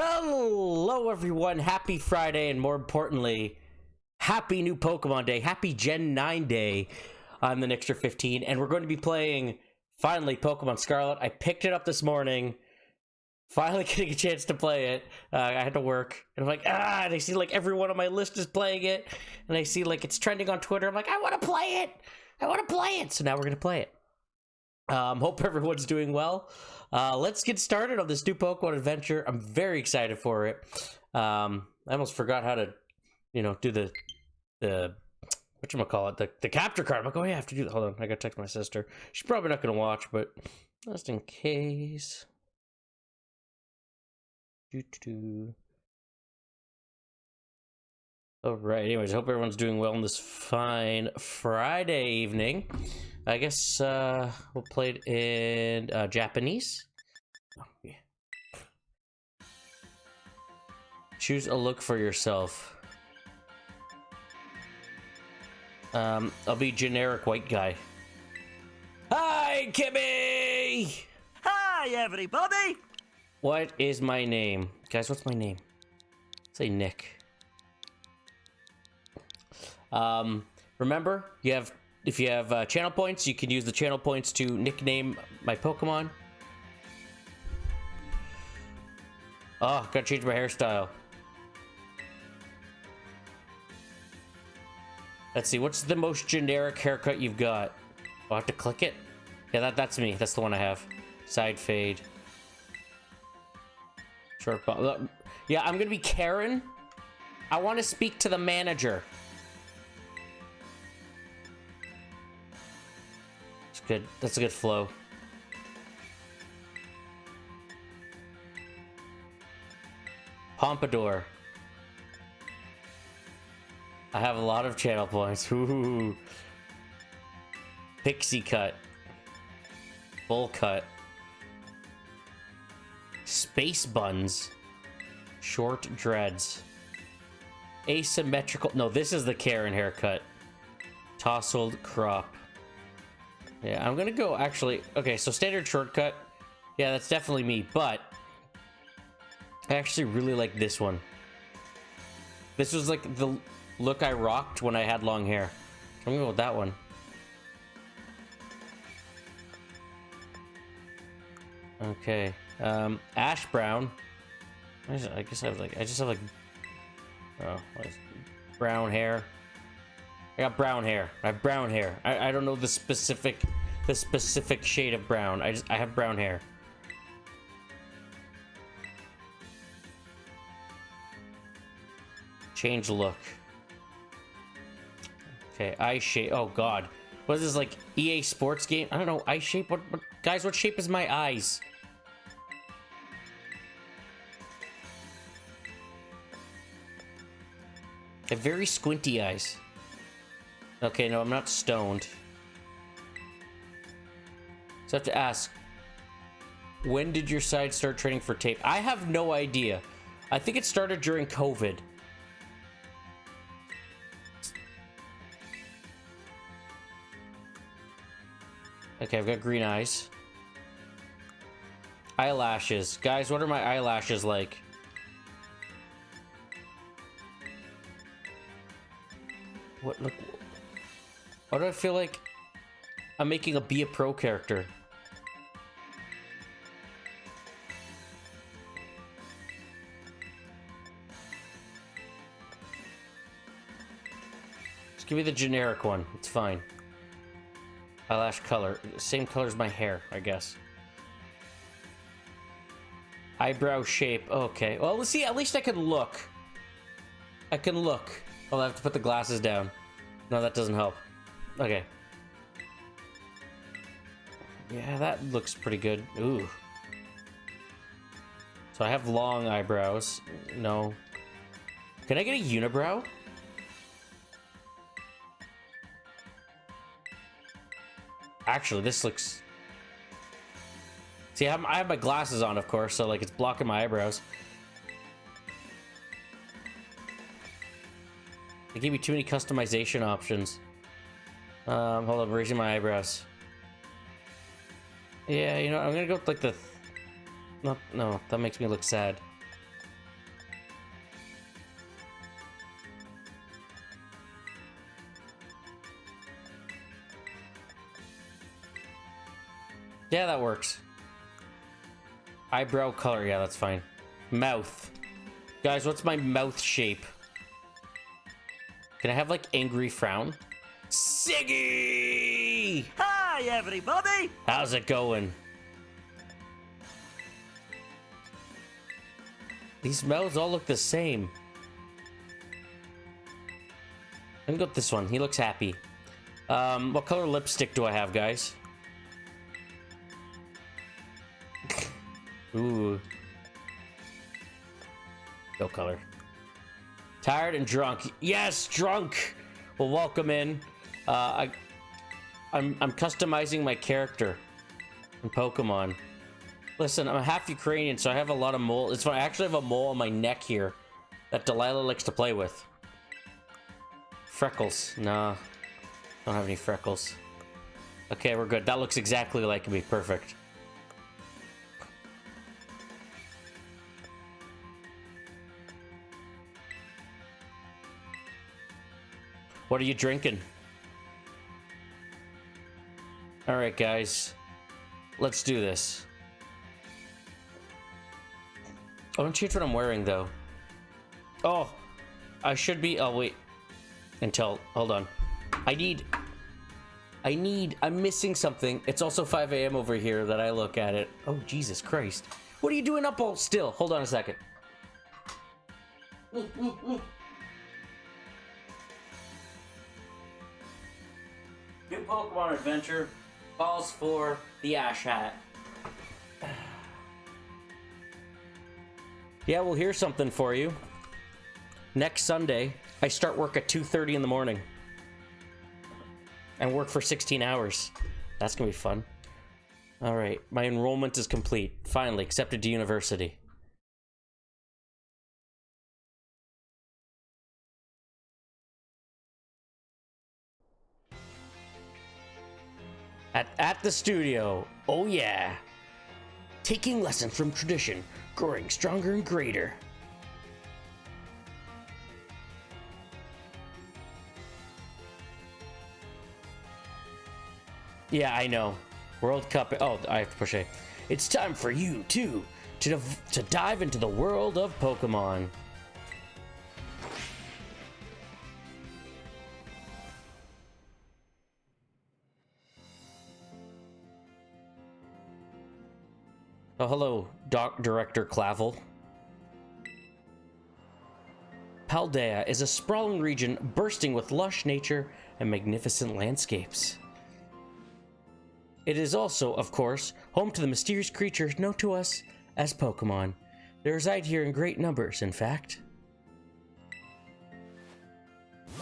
Hello everyone, happy Friday, and more importantly, happy new Pokemon Day, happy Gen 9 Day. I'm the Nixter 15, and we're going to be playing, finally, Pokemon Scarlet. I picked it up this morning, finally getting a chance to play it. I had to work, and I'm like, and I see like everyone on my list is playing it, and I see like it's trending on Twitter. I'm like, I want to play it! So now we're going to play it. Hope everyone's doing well. Let's get started on this new Pokemon adventure. I'm very excited for it. I almost forgot how to, do the whatchamacallit, the capture card. I'm like, oh yeah, I have to do that. Hold on, I gotta text my sister. She's probably not gonna watch, but just in case. Alright, anyways, I hope everyone's doing well on this fine Friday evening. I guess we'll play it in Japanese. Oh, yeah. Choose a look for yourself. I'll be generic white guy. Hi, Kimmy! Hi, everybody! What is my name? Guys, what's my name? Say Nick. Remember, if you have channel points, you can use the channel points to nickname my Pokemon. Oh, gotta change my hairstyle. Let's see, what's the most generic haircut you've got? Oh, I have to click it? Yeah, that's me. That's the one I have. Side fade. Short bun. Yeah, I'm gonna be Karen. I want to speak to the manager. It's good. That's a good flow. Pompadour. I have a lot of channel points. Ooh. Pixie cut. Bowl cut. Space buns. Short dreads. Asymmetrical. No, this is the Karen haircut. Tousled crop. Yeah, I'm gonna go actually. Okay, so standard shortcut. Yeah, that's definitely me, but I actually really like this one. This was like the look I rocked when I had long hair. So I'm gonna go with that one. Okay. Ash brown. I guess I just have like brown hair. I got brown hair. I have brown hair. I don't know the specific shade of brown. I have brown hair. Change look. Okay, eye shape. Oh god. What is this, like EA Sports game? I don't know. Eye shape? What guys, what shape is my eyes? I have very squinty eyes. Okay, no, I'm not stoned. So I have to ask, when did your side start training for tape? I have no idea. I think it started during COVID. Okay, I've got green eyes. Eyelashes. Guys, what are my eyelashes like? What, look... Why do I feel like I'm making a Be a Pro character? Just give me the generic one. It's fine. Eyelash color. Same color as my hair, I guess. Eyebrow shape. Okay. Well, let's see. At least I can look. I can look. Oh, I have to put the glasses down. No, that doesn't help. Okay. Yeah, that looks pretty good. Ooh. So I have long eyebrows. No. Can I get a unibrow? Actually, this looks... See, I have my glasses on, of course, so like it's blocking my eyebrows. They gave me too many customization options. Hold on, raising my eyebrows. Yeah, I'm gonna go with like the... No, that makes me look sad. Yeah, that works. Eyebrow color, yeah, that's fine. Mouth. Guys, what's my mouth shape? Can I have, like, angry frown? Siggy! Hi, everybody! How's it going? These mouths all look the same. I'm gonna go with this one. He looks happy. What color lipstick do I have, guys? Ooh. No color. Tired and drunk. Yes, drunk! Well, welcome in. I'm customizing my character in Pokemon. Listen, I'm half Ukrainian, so I have a lot of mole. It's funny, I actually have a mole on my neck here that Delilah likes to play with. Freckles. Nah. Don't have any freckles. Okay, we're good. That looks exactly like me. Perfect. What are you drinking? Alright, guys. Let's do this. Oh, don't change what I'm wearing, though. Oh, I should be... Oh, wait. Hold on. I'm missing something. It's also 5 a.m. over here that I look at it. Oh, Jesus Christ. What are you doing up all still? Hold on a second. New Pokemon Adventure calls for the Ash Hat. Yeah, we'll hear something for you. Next Sunday, I start work at 2:30 in the morning. And work for 16 hours. That's gonna be fun. Alright, my enrollment is complete. Finally, accepted to university. At the studio. Oh yeah. Taking lessons from tradition, growing stronger and greater. Yeah, I know. World Cup. Oh, I have to push A. It's time for you, too, to dive into the world of Pokemon. Oh, hello, Director Clavel. Paldea is a sprawling region bursting with lush nature and magnificent landscapes. It is also, of course, home to the mysterious creatures known to us as Pokemon. They reside here in great numbers, in fact.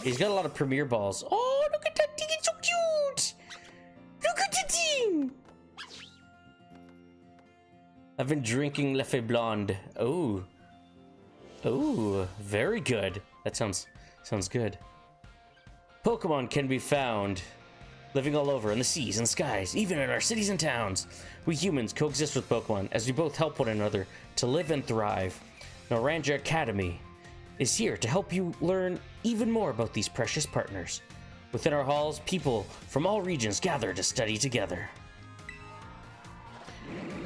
He's got a lot of Premier Balls. Oh, look at that thing, it's so cute! Look at the thing! I've been drinking Leffe Blonde. Oh. Oh, very good. That sounds good. Pokemon can be found living all over in the seas and skies, even in our cities and towns. We humans coexist with Pokemon as we both help one another to live and thrive. Naranja Academy is here to help you learn even more about these precious partners. Within our halls, people from all regions gather to study together.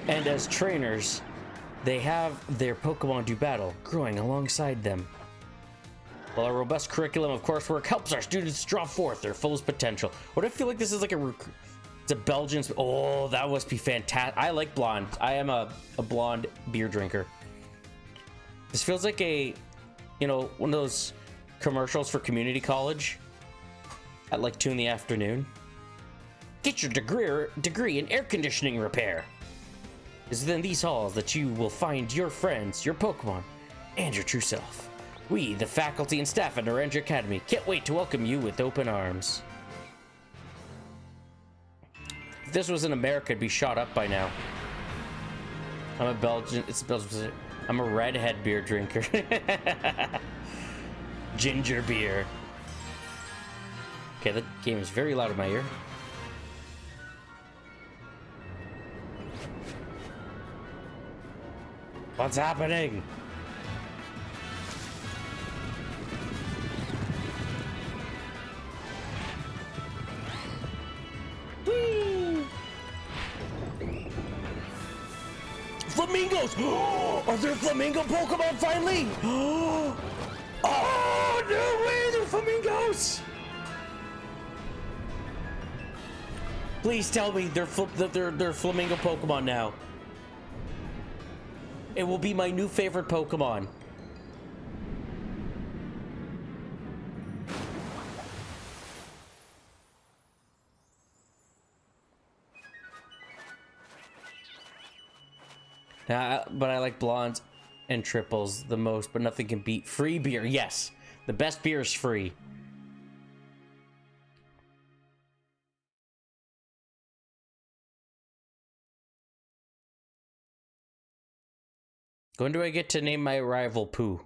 And as trainers, they have their Pokemon do battle, growing alongside them. While our robust curriculum of coursework helps our students draw forth their fullest potential. What I feel like this is like it's a Belgian. Oh, that must be fantastic. I like blonde. I am a blonde beer drinker. This feels like one of those commercials for community college at like 2 in the afternoon. Get your degree in air conditioning repair. It's within these halls that you will find your friends, your Pokemon, and your true self. We, the faculty and staff at Naranja Academy, can't wait to welcome you with open arms. If this was in America, it'd be shot up by now. I'm a Belgian. It's a Belgian. I'm a redhead beer drinker. Ginger beer. Okay, the game is very loud in my ear. What's happening? Whee! flamingos! Are there flamingo Pokemon finally? Oh, no way, they're flamingos! Please tell me they're flamingo Pokemon now. It will be my new favorite Pokemon. But I like blondes and triples the most, but nothing can beat free beer. Yes, the best beer is free. When do I get to name my rival Pooh?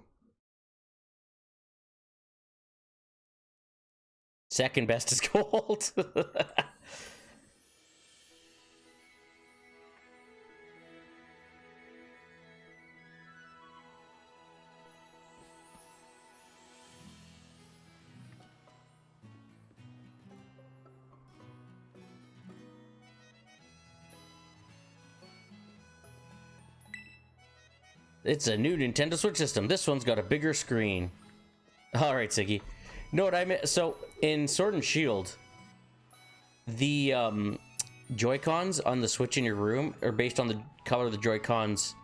Second best is gold. It's a new Nintendo Switch system. This one's got a bigger screen. All right, Siggy. Know what I meant? So in Sword and Shield, the Joy-Cons on the Switch in your room are based on the color of the Joy-Cons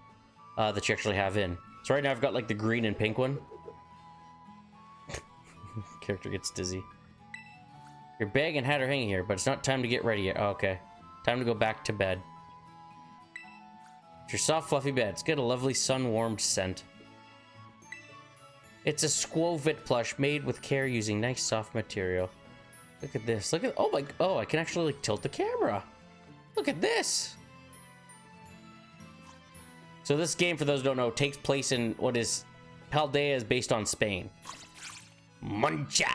that you actually have in. So right now I've got like the green and pink one. Character gets dizzy. Your bag and hat are hanging here, but it's not time to get ready yet. Oh, okay. Time to go back to bed. It's your soft, fluffy bed. It's got a lovely sun-warmed scent. It's a Squovit plush made with care using nice, soft material. Look at this. Look at... Oh, my... Oh, I can actually, like, tilt the camera. Look at this. So this game, for those who don't know, takes place in what is... Paldea is based on Spain. Muncha!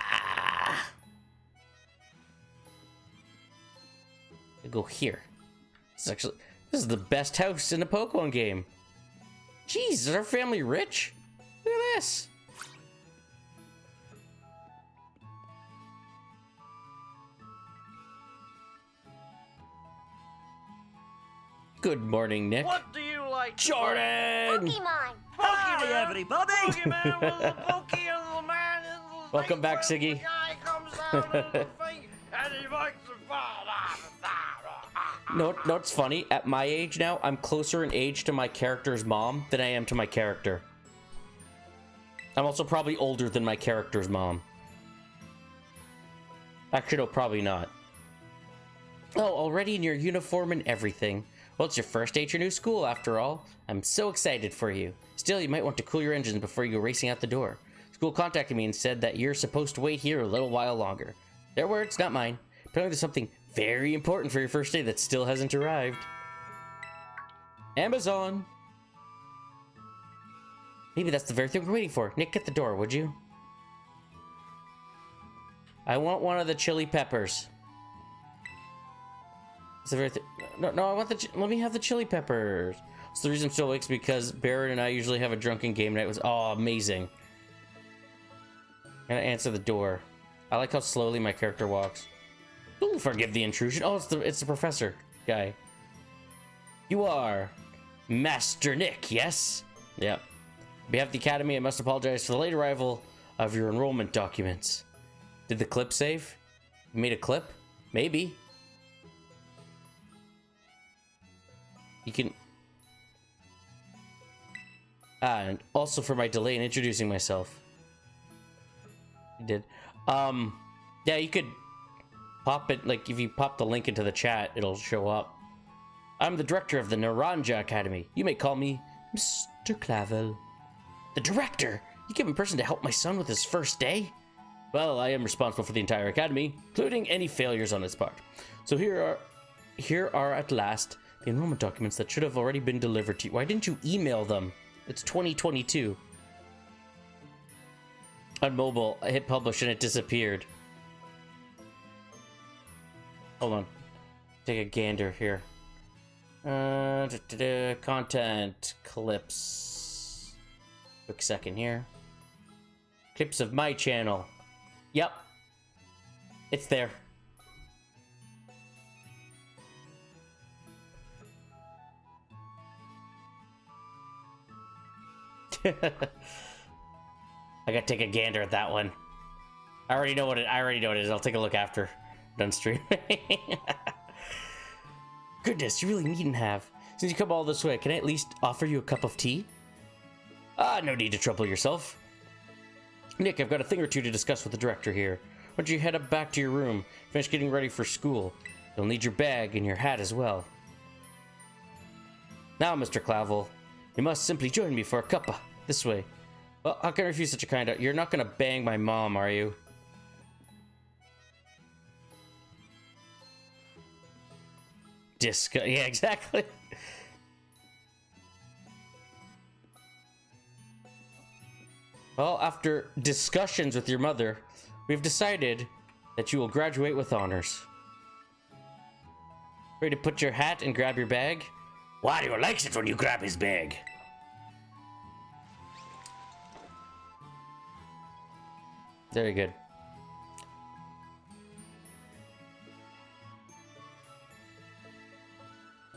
I go here. This is actually... This is the best house in a Pokemon game. Jeez, is our family rich? Look at this. Good morning, Nick. What do you like? Jordan! Pokemon! Hi, everybody! Pokemon, little Pokey, little man, little Welcome back, thing, Siggy. the guy comes out of the thing, and he likes to fall off. No, it's funny. At my age now, I'm closer in age to my character's mom than I am to my character. I'm also probably older than my character's mom. Actually, no, probably not. Oh, already in your uniform and everything. Well, it's your first day at your new school, after all. I'm so excited for you. Still, you might want to cool your engines before you go racing out the door. School contacted me and said that you're supposed to wait here a little while longer. Their words, not mine. Apparently there's something very important for your first day that still hasn't arrived. Amazon! Maybe that's the very thing we're waiting for. Nick, get the door, would you? I want one of the chili peppers. It's the very thing. No, I want the... Let me have the chili peppers. So the reason I'm still awake is because Barrett and I usually have a drunken game night. It was amazing. And I answer the door. I like how slowly my character walks. Ooh, forgive the intrusion. Oh, it's the professor guy. You are Master Nick, yes? Yep. On behalf of the Academy, I must apologize for the late arrival of your enrollment documents. Did the clip save? You made a clip? Maybe. You can... and also for my delay in introducing myself. You did. Yeah, you could pop it, like, if you pop the link into the chat, it'll show up. I'm the director of the Naranja Academy. You may call me Mr. Clavel. The director? You give a person to help my son with his first day? Well, I am responsible for the entire academy, including any failures on its part. So here are at last the enrollment documents that should have already been delivered to you. Why didn't you email them? It's 2022. On mobile, I hit publish and it disappeared. Hold on. Take a gander here. Content clips. Quick second here. Clips of my channel. Yep. It's there. I gotta take a gander at that one. I already know what it is. I'll take a look after done streaming. Goodness, you really needn't have. Since you come all this way, can I at least offer you a cup of tea? No need to trouble yourself. Nick, I've got a thing or two to discuss with the director here. Why don't you head up back to your room, finish getting ready for school. You'll need your bag and your hat as well. Now, Mr. Clavel, you must simply join me for a cuppa. This way. Well, how can I refuse such a kind of... You're not gonna bang my mom, are you? Yeah, exactly. Well, after discussions with your mother, we've decided that you will graduate with honors. Ready to put your hat and grab your bag? Wario likes it when you grab his bag. Very good.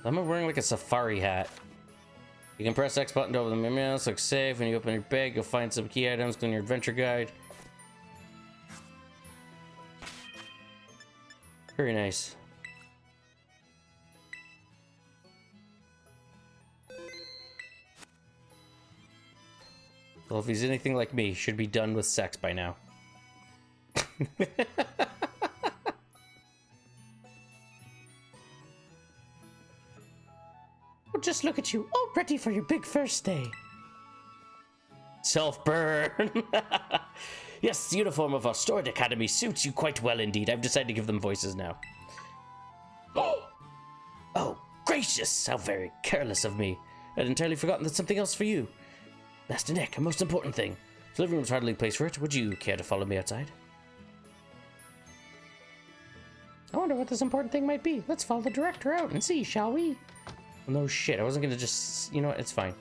I'm wearing like a safari hat. You can press X button to open the mouse, look safe. When you open your bag, you'll find some key items in your adventure guide. Very nice. Well, if he's anything like me, should be done with sex by now. Oh, just look at you, all ready for your big first day. Self-burn. Yes, the uniform of our Stored Academy suits you quite well indeed. I've decided to give them voices now. Oh, gracious, how very careless of me. I'd entirely forgotten that something else for you. Master Nick, a most important thing. The living room's hardly a place for it. Would you care to follow me outside? I wonder what this important thing might be. Let's follow the director out and see, shall we? Well, no shit, I wasn't gonna just... You know what, it's fine.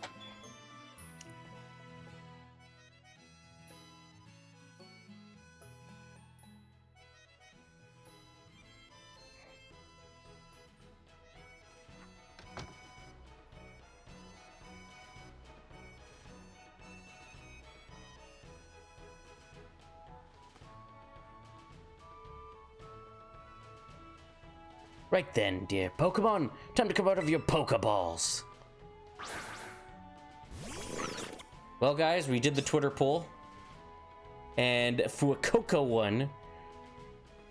Right then, dear Pokemon, time to come out of your Pokeballs. Well, guys, we did the Twitter poll. And for a Coco one,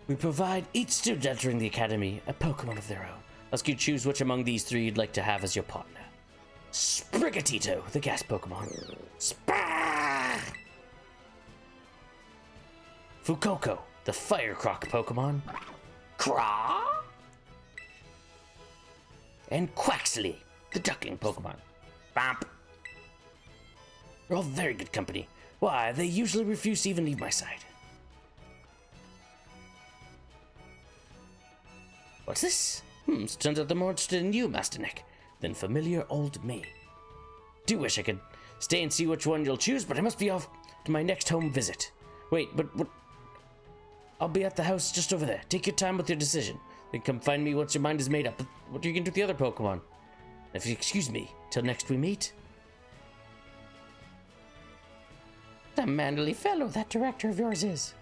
we provide each student entering the Academy a Pokemon of their own. Ask you choose which among these three you'd like to have as your partner. Sprigatito, the gas Pokemon. Spah! Fuecoco, the fire croc Pokemon. Craw! And Quaxley, the duckling Pokemon. Bamp. They're all very good company. Why, they usually refuse to even leave my side. What's this? Turns out they're more interested in you, Master Nick, than familiar old me. Do wish I could stay and see which one you'll choose, but I must be off to my next home visit. Wait, but what? I'll be at the house just over there. Take your time with your decision. Then come find me once your mind is made up. But what are you going to do with the other Pokemon? If you excuse me, till next we meet. What a manly fellow that director of yours is.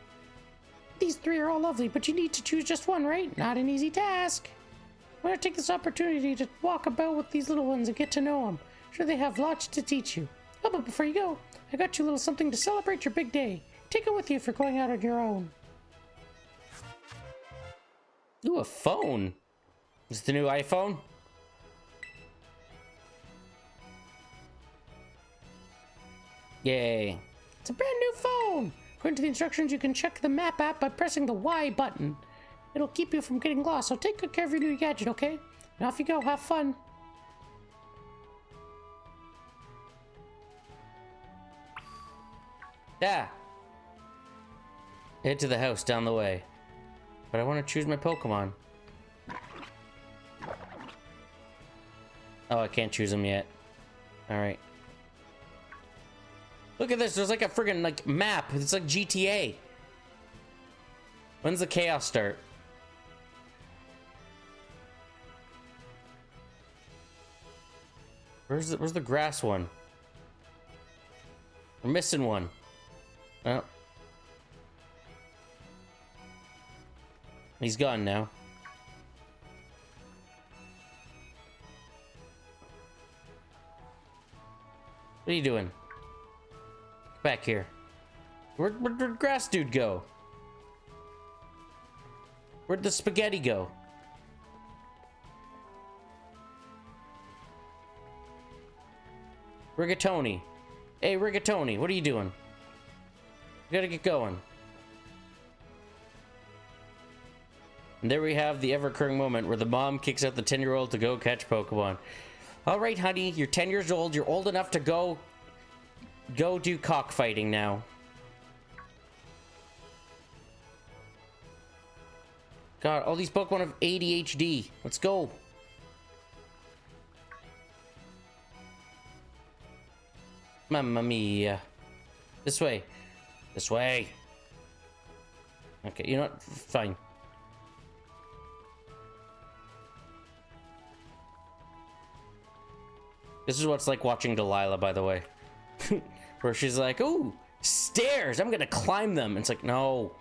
These three are all lovely, but you need to choose just one, right? Not an easy task. I'm going to take this opportunity to walk about with these little ones and get to know them. Sure, they have lots to teach you. Oh, but before you go, I got you a little something to celebrate your big day. Take it with you if you're going out on your own. Ooh, a phone. Is it the new iPhone? Yay. It's a brand new phone. According to the instructions, you can check the map app by pressing the Y button. It'll keep you from getting lost, so take good care of your new gadget, okay? Now off you go, have fun. Yeah. Head to the house down the way. But I want to choose my Pokemon. Oh, I can't choose them yet. Alright. Look at this, there's like a friggin' like map. It's like GTA. When's the chaos start? Where's the grass one? We're missing one. Oh. He's gone now. What are you doing? Back here. Where'd grass dude go? Where'd the spaghetti go? Rigatoni. Hey, Rigatoni, what are you doing? We gotta get going. And there we have the ever-occurring moment where the mom kicks out the 10-year-old to go catch Pokemon. All right, honey, you're 10 years old. You're old enough to go do cockfighting now. God, all these Pokemon have ADHD. Let's go. Mamma mia. This way. This way. Okay, you know what? Fine. This is what it's like watching Delilah, by the way. Where she's like, ooh, stairs, I'm gonna climb them. And it's like, no.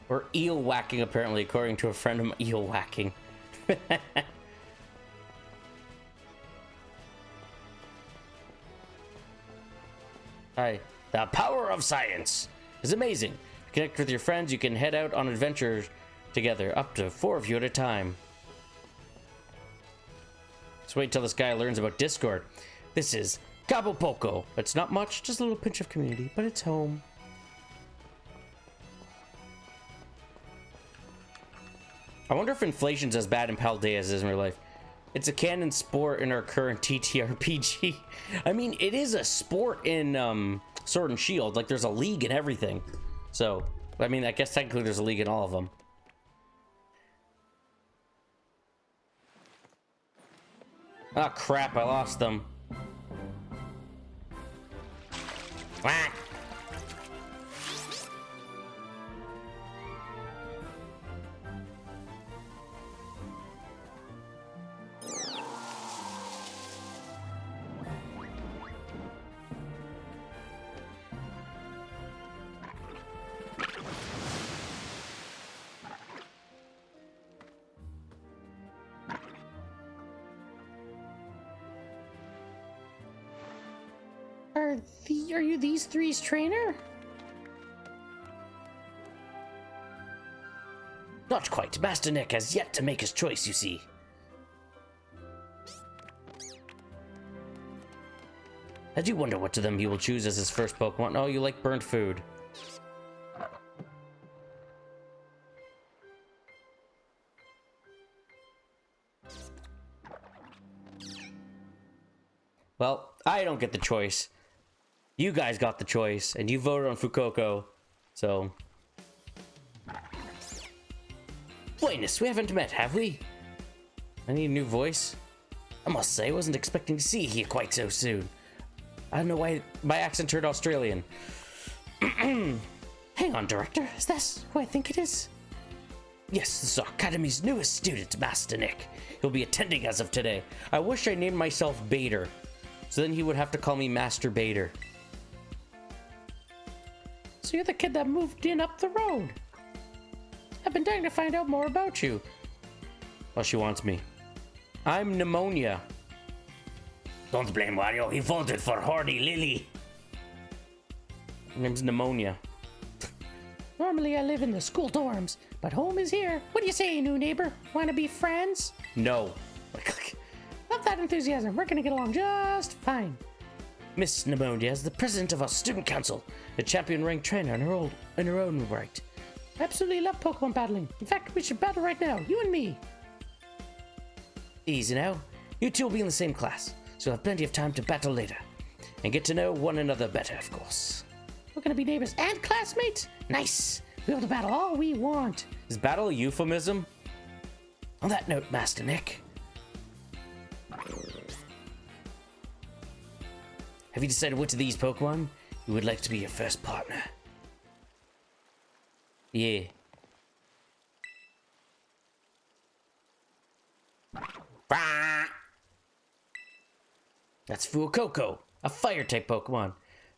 Or eel whacking, apparently, according to a friend of mine. Eel whacking. Hi. The power of science is amazing. To connect with your friends, you can head out on adventures together, up to 4 of you at a time. Let's wait till this guy learns about Discord. This is Cabo Poco. It's not much, just a little pinch of community, but it's home. I wonder if inflation's as bad in Paldea as it is in real life. It's a canon sport in our current TTRPG. I mean, it is a sport in Sword and Shield. Like, there's a league and everything. So, I mean, I guess technically there's a league in all of them. Ah, crap, I lost them. Whack! Are you these three's trainer? Not quite. Master Nick has yet to make his choice, you see. I do wonder what of them he will choose as his first Pokemon. Oh, you like burnt food. Well, I don't get the choice. You guys got the choice, and you voted on Fuecoco, so... Buenos, we haven't met, have we? I need a new voice. I must say, I wasn't expecting to see you here quite so soon. I don't know why my accent turned Australian. Hang on, Director. Is this who I think it is? Yes, this is our Academy's newest student, Master Nick. He'll be attending as of today. I wish I named myself Bader. So then he would have to call me Master Bader. So you're the kid that moved in up the road. I've been dying to find out more about you. Well, she wants me. I'm Pneumonia. Don't blame Wario. He voted for Horny Lily. My name's Pneumonia. Normally I live in the school dorms, but home is here. What do you say, new neighbor? Want to be friends? No. Love that enthusiasm. We're gonna get along just fine. Miss Pneumonia is the president of our student council, a champion-ranked trainer in her own right. I absolutely love Pokemon battling. In fact, we should battle right now, you and me. Easy now. You two will be in the same class, so you'll have plenty of time to battle later. And get to know one another better, of course. We're gonna be neighbors and classmates? Nice! We'll be able to battle all we want. Is battle a euphemism? On that note, Master Nick... have you decided which of these Pokemon you would like to be your first partner? Yeah. That's Fuecoco, a fire-type Pokemon.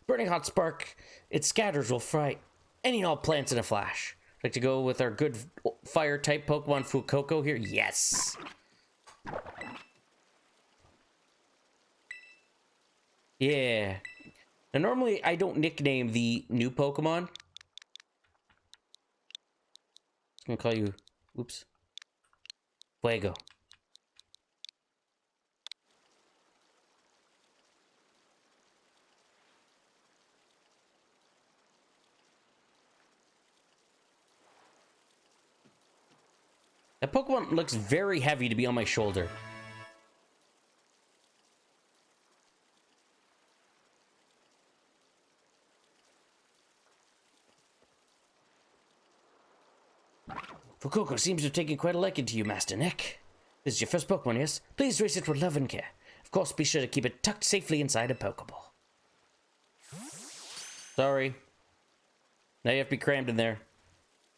Burning Hot Spark, its scatters will fry any and all plants in a flash. Like to go with our good fire-type Pokemon Fuecoco here? Yes! Yeah. Now, normally, I don't nickname the new Pokemon. I'm gonna call you... Oops. Fuego. That Pokemon looks very heavy to be on my shoulder. Fuecoco seems to have taken quite a liking to you, Master Nick. This is your first Pokemon, yes? Please raise it with love and care. Of course, be sure to keep it tucked safely inside a Pokeball. Sorry. Now you have to be crammed in there.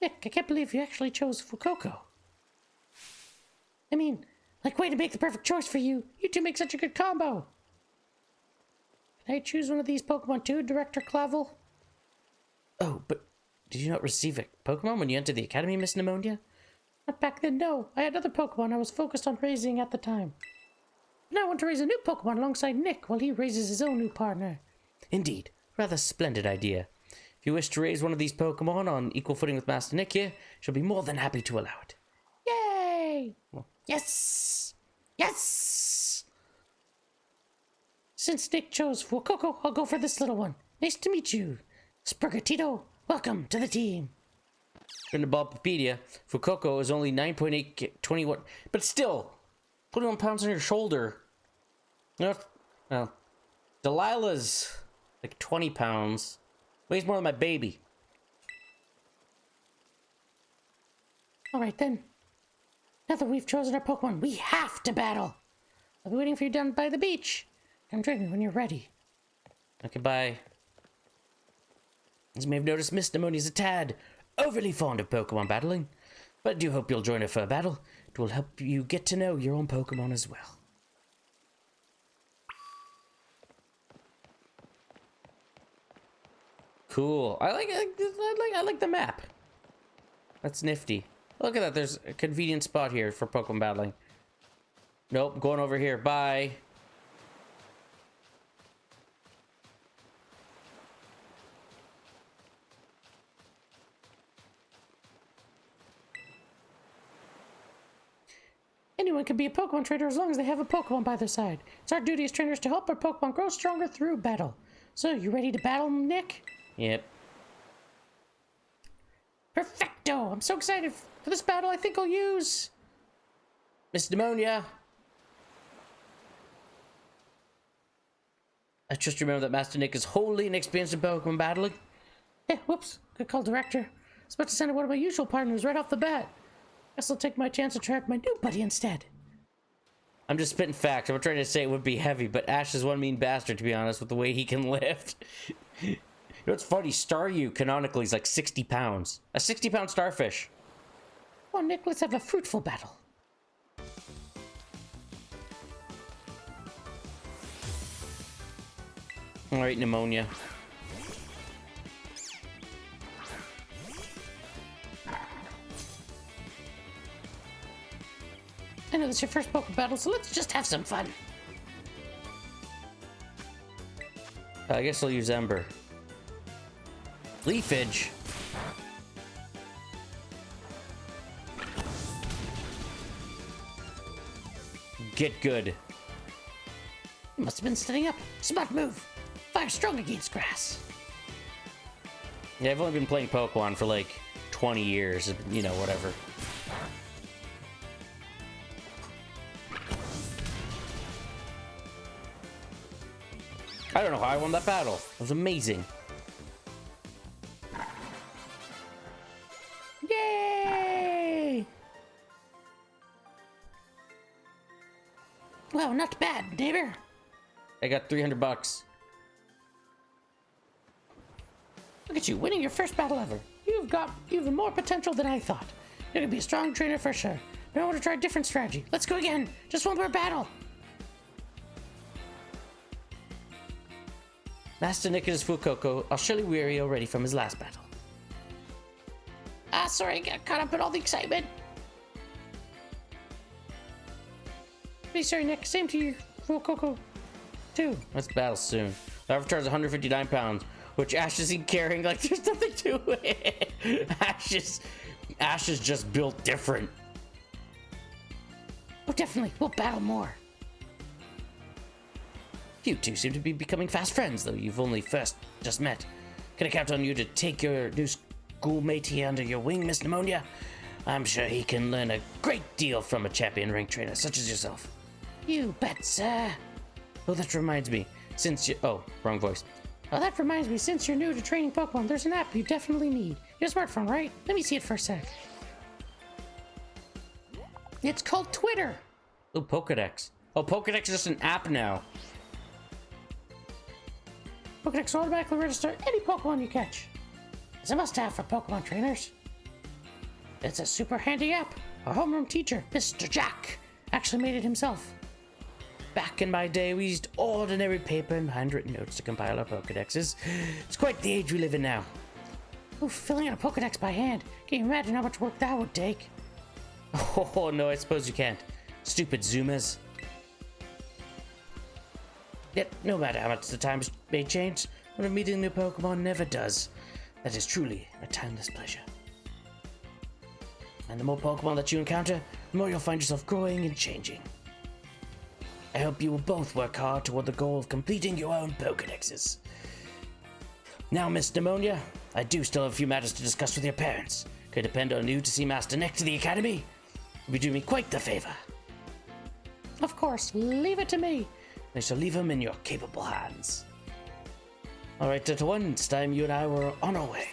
Nick, I can't believe you actually chose Fuecoco. I mean, like, way to make the perfect choice for you. You two make such a good combo. Can I choose one of these Pokemon too, Director Clavel? Oh, but did you not receive a Pokemon when you entered the Academy, Miss Pneumonia? Not back then, no. I had other Pokemon I was focused on raising at the time. Now I want to raise a new Pokemon alongside Nick while he raises his own new partner. Indeed. Rather splendid idea. If you wish to raise one of these Pokemon on equal footing with Master Nick here, she'll be more than happy to allow it. Yay! Well, yes! Yes! Since Nick chose Fuecoco, I'll go for this little one. Nice to meet you. Sprigatito, welcome to the team. In the Bulbapedia, Fuecoco is only 9.8, 21, but still, 21 pounds on your shoulder. Well, Delilah's like 20 pounds. Weighs more than my baby. Alright then. Now that we've chosen our Pokemon, we have to battle. I'll be waiting for you down by the beach. Come join me when you're ready. Okay, bye. As you may have noticed, Miss Pneumonia's a tad overly fond of Pokemon battling. But I do hope you'll join her for a battle. It will help you get to know your own Pokemon as well. Cool. I like the map. That's nifty. Look at that. There's a convenient spot here for Pokemon battling. Nope, going over here. Bye. Anyone can be a Pokemon trainer as long as they have a Pokemon by their side. It's our duty as trainers to help our Pokemon grow stronger through battle. So, you ready to battle, Nick? Yep. Perfecto! I'm so excited for this battle. I think I'll use Miss Pneumonia. I just remember that Master Nick is wholly inexperienced in Pokemon battling. Hey, whoops. Good call, Director. I was about to send out one of my usual partners right off the bat. Guess I'll take my chance to try out my new buddy instead. I'm just spitting facts. I'm trying to say it would be heavy, but Ash is one mean bastard, to be honest, with the way he can lift. You know what's funny? Staryu, canonically, is like 60 pounds. A 60-pound starfish. Oh, Nick, let's have a fruitful battle. Alright, Pneumonia. I know this is your first Pokemon battle, so let's just have some fun. I guess I'll use Ember. Leafage. Get good. You must have been setting up. Smart move. Fire strong against grass. Yeah, I've only been playing Pokemon for like 20 years. You know, whatever. I don't know how I won that battle. It was amazing. Yay! Well, not bad, neighbor. I got 300 bucks. Look at you, winning your first battle ever. You've got even more potential than I thought. You're gonna be a strong trainer for sure. But I want to try a different strategy. Let's go again. Just one more battle. Master Nick and his Fuecoco are surely weary already from his last battle. Sorry, I got caught up in all the excitement. Hey, sorry, Nick. Same to you, Fuecoco, too. Let's battle soon. The Avatar is 159 pounds, which Ash isn't carrying like there's nothing to it. Ash is just built different. Oh, definitely. We'll battle more. You two seem to be becoming fast friends, though you've only just met. Can I count on you to take your new schoolmate here under your wing, Miss Pneumonia? I'm sure he can learn a great deal from a champion rank trainer such as yourself. You bet, sir. Oh, that reminds me, oh, wrong voice. Oh, that reminds me, since you're new to training Pokemon, there's an app you definitely need. Your smartphone, right? Let me see it for a sec. It's called Twitter. Oh, Pokedex. Oh, Pokedex is just an app now. Pokedex will automatically register any Pokemon you catch. It's a must-have for Pokemon trainers. It's a super handy app. Our homeroom teacher, Mr. Jack, actually made it himself. Back in my day, we used ordinary paper and handwritten notes to compile our Pokedexes. It's quite the age we live in now. Ooh, filling out a Pokedex by hand. Can you imagine how much work that would take? Oh, no, I suppose you can't. Stupid Zoomers. Yet, no matter how much the times may change, when a meeting new Pokemon never does. That is truly a timeless pleasure. And the more Pokemon that you encounter, the more you'll find yourself growing and changing. I hope you will both work hard toward the goal of completing your own Pokedexes. Now, Miss Pneumonia, I do still have a few matters to discuss with your parents. Could depend on you to see Master Nick to the Academy. You'll be doing me quite the favor. Of course, leave it to me. I shall leave him in your capable hands. Alright, Delta One, it's time you and I were on our way.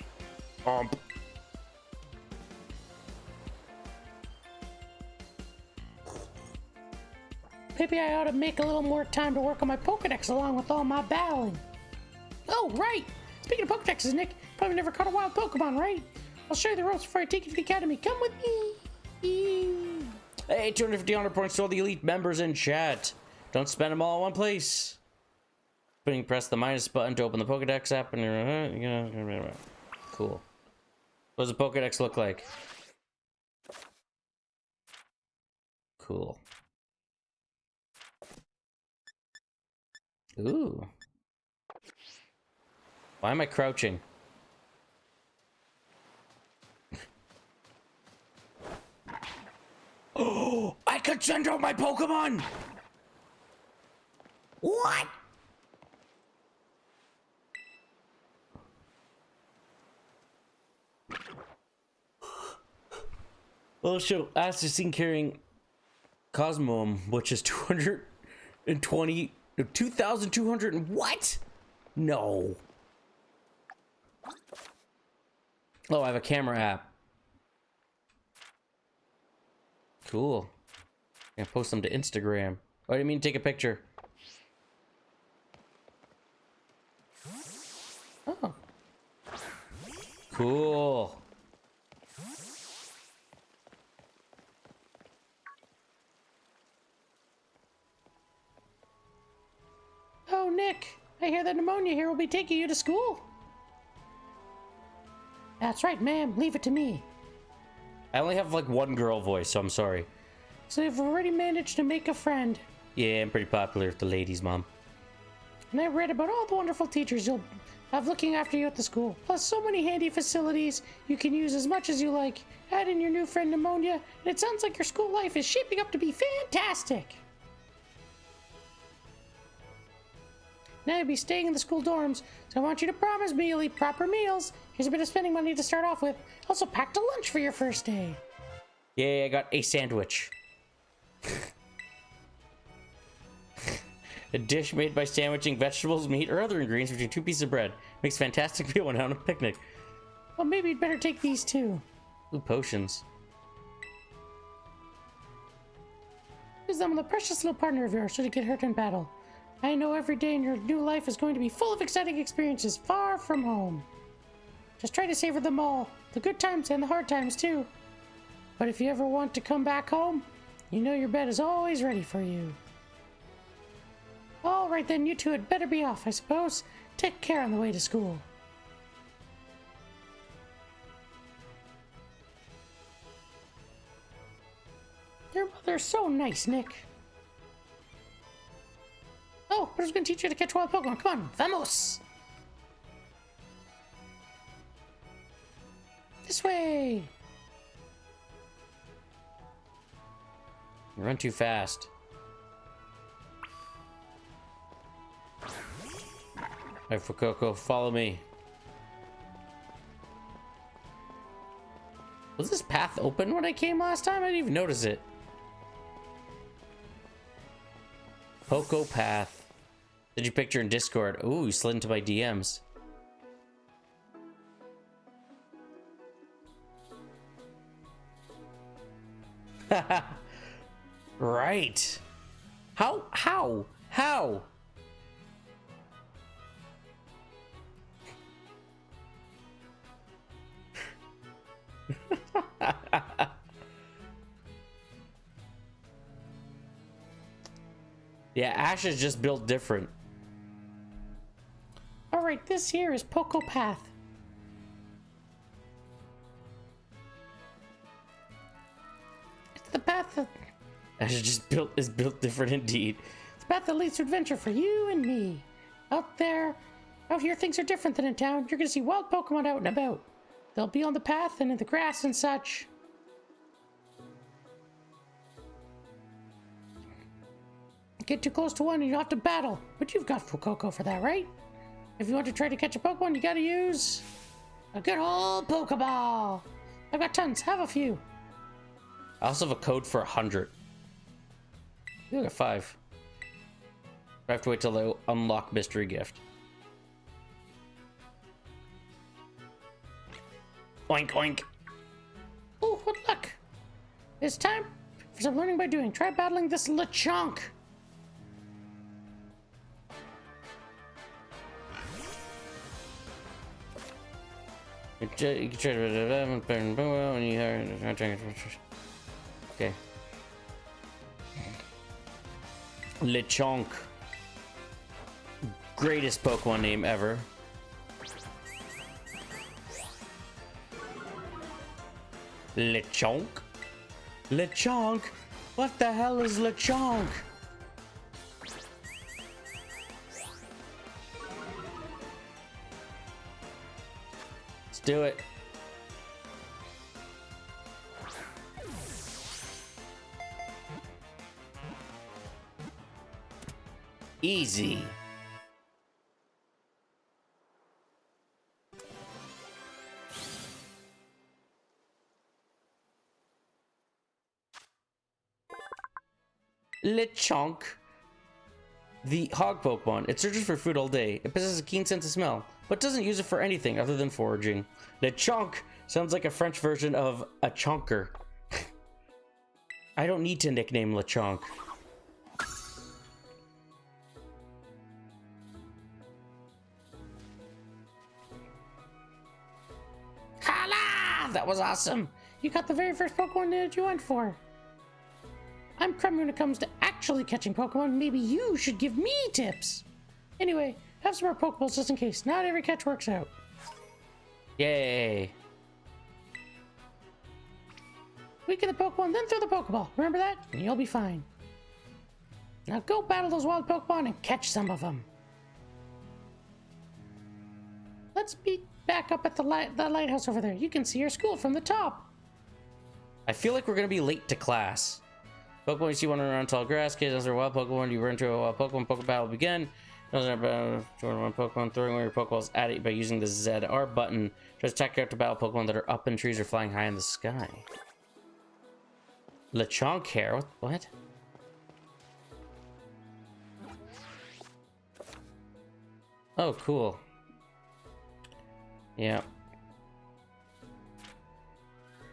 Maybe I ought to make a little more time to work on my Pokedex along with all my battling. Oh, right! Speaking of Pokedexes, Nick, probably never caught a wild Pokemon, right? I'll show you the ropes before I take you to the Academy. Come with me! Hey, 250 honor points to all the elite members in chat. Don't spend them all in one place. Press the minus button to open the Pokedex app and cool. What does a Pokedex look like? Cool. Ooh. Why am I crouching? Oh, I could send out my Pokemon! What? Well, show Ash is seen carrying Cosmoem, which is 2,200 and what? No. Oh, I have a camera app. Cool. I'm gonna post them to Instagram. Oh, I didn't mean to take a picture. Oh. Cool. Oh, Nick, I hear that Pneumonia here will be taking you to school. That's right, ma'am. Leave it to me. I only have like one girl voice, so I'm sorry. So you've already managed to make a friend. Yeah, I'm pretty popular with the ladies, Mom. And I read about all the wonderful teachers you'll have looking after you at the school. Plus so many handy facilities you can use as much as you like. Add in your new friend Pneumonia, and it sounds like your school life is shaping up to be fantastic. Now you'll be staying in the school dorms, so I want you to promise me you'll eat proper meals. Here's a bit of spending money to start off with. Also packed a lunch for your first day. Yeah, I got a sandwich. A dish made by sandwiching vegetables, meat, or other ingredients between two pieces of bread. Makes a fantastic meal when out on a picnic. Well, maybe you'd better take these too. Ooh, potions. Use them with a precious little partner of yours should you get hurt in battle. I know every day in your new life is going to be full of exciting experiences far from home. Just try to savor them all, the good times and the hard times too. But if you ever want to come back home, you know your bed is always ready for you. All right then, you two had better be off, I suppose. Take care on the way to school. Your mother's so nice, Nick. Oh, but I was going to teach you to catch wild Pokemon. Come on, vamos! This way! You run too fast. Alright, Fuecoco, follow me. Was this path open when I came last time? I didn't even notice it. Poco path. Did you picture in Discord? Ooh, you slid into my DMs. Right. How? Yeah, Ash is just built different. Alright, this here is Poco Path. It's the path that... Ash is built different indeed. It's the path that leads to adventure for you and me. Out here things are different than in town. You're gonna see wild Pokemon out and about. They'll be on the path and in the grass and such. Get too close to one and you'll have to battle. But you've got Fuecoco for that, right? If you want to try to catch a Pokemon, you gotta use a good old Pokeball. I've got tons. Have a few. I also have a code for 100. You got 5. I have to wait till they unlock mystery gift. Oink oink. Ooh, what luck. It's time for some learning by doing. Try battling this Lechonk. You can try to... Okay. Lechonk. Greatest Pokemon name ever. Lechonk? Lechonk? What the hell is Lechonk? Let's do it. Easy. Lechonk, the hog Pokemon. It searches for food all day. It possesses a keen sense of smell, but doesn't use it for anything other than foraging. Lechonk sounds like a French version of a chonker. I don't need to nickname Lechonk. Hala! That was awesome. You got the very first Pokemon that you went for. I'm crummy when it comes to actually catching Pokemon. Maybe you should give me tips. Anyway, have some more Pokeballs just in case. Not every catch works out. Yay. Weaken the Pokemon, then throw the Pokeball. Remember that? And you'll be fine. Now go battle those wild Pokemon and catch some of them. Let's be back up at the lighthouse over there. You can see your school from the top. I feel like we're gonna be late to class. Pokemon you see wandering around tall grass, kids, as a wild Pokemon, you run into a wild Pokemon, Pokeball will begin. Join one Pokemon, throwing away your Pokeballs at it by using the ZR button. Try to attack out to battle Pokemon that are up in trees or flying high in the sky. Lechonk hair? What? Oh, cool. Yeah.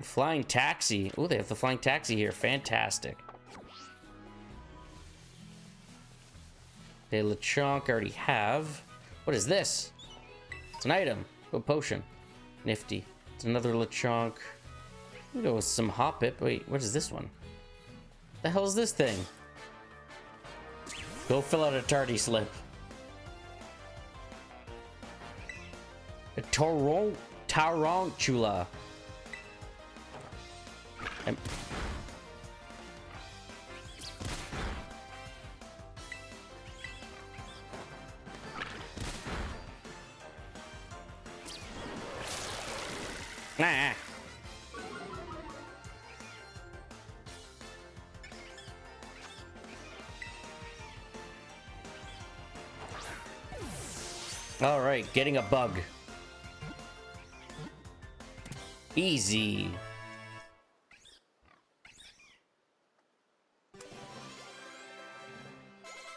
Flying taxi. Oh, they have the flying taxi here. Fantastic. Okay, Lechonk I already have. What is this? It's an item. Oh, potion. Nifty. It's another Lechonk. We'll go with some Hoppip. Wait, what is this one? The hell is this thing? Go fill out a tardy slip. A Tarantula. Nah. All right, getting a bug. Easy.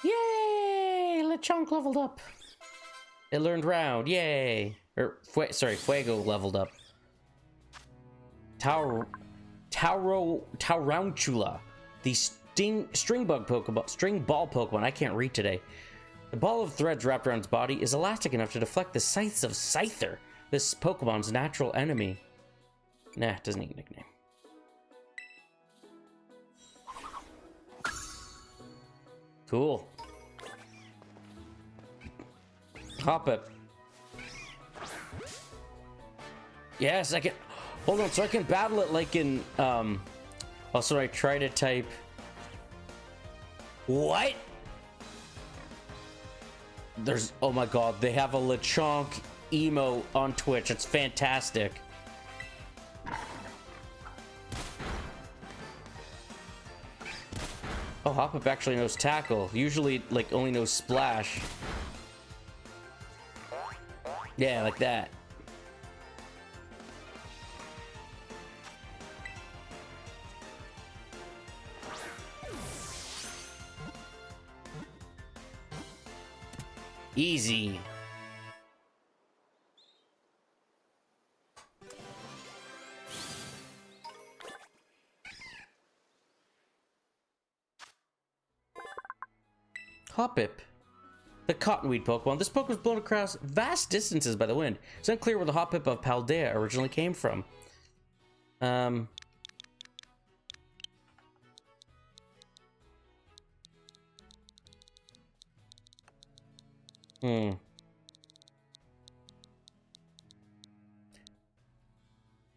Yay! Lechonk leveled up. It learned round. Yay. Fuego leveled up. Tarantula. The string ball Pokemon. I can't read today. The ball of threads wrapped around its body is elastic enough to deflect the scythes of Scyther, this Pokemon's natural enemy. Nah, doesn't need a nickname. Cool. Hop it. Yes, I can. Hold on, so I can battle it like in. Also, I try to type. What? There's. Oh my god, they have a Lechonk emo on Twitch. It's fantastic. Oh, Hop-Up actually knows Tackle. Usually, like, only knows Splash. Yeah, like that. Easy. Hoppip. The cottonweed Pokemon. This Pokemon was blown across vast distances by the wind. It's unclear where the Hoppip of Paldea originally came from.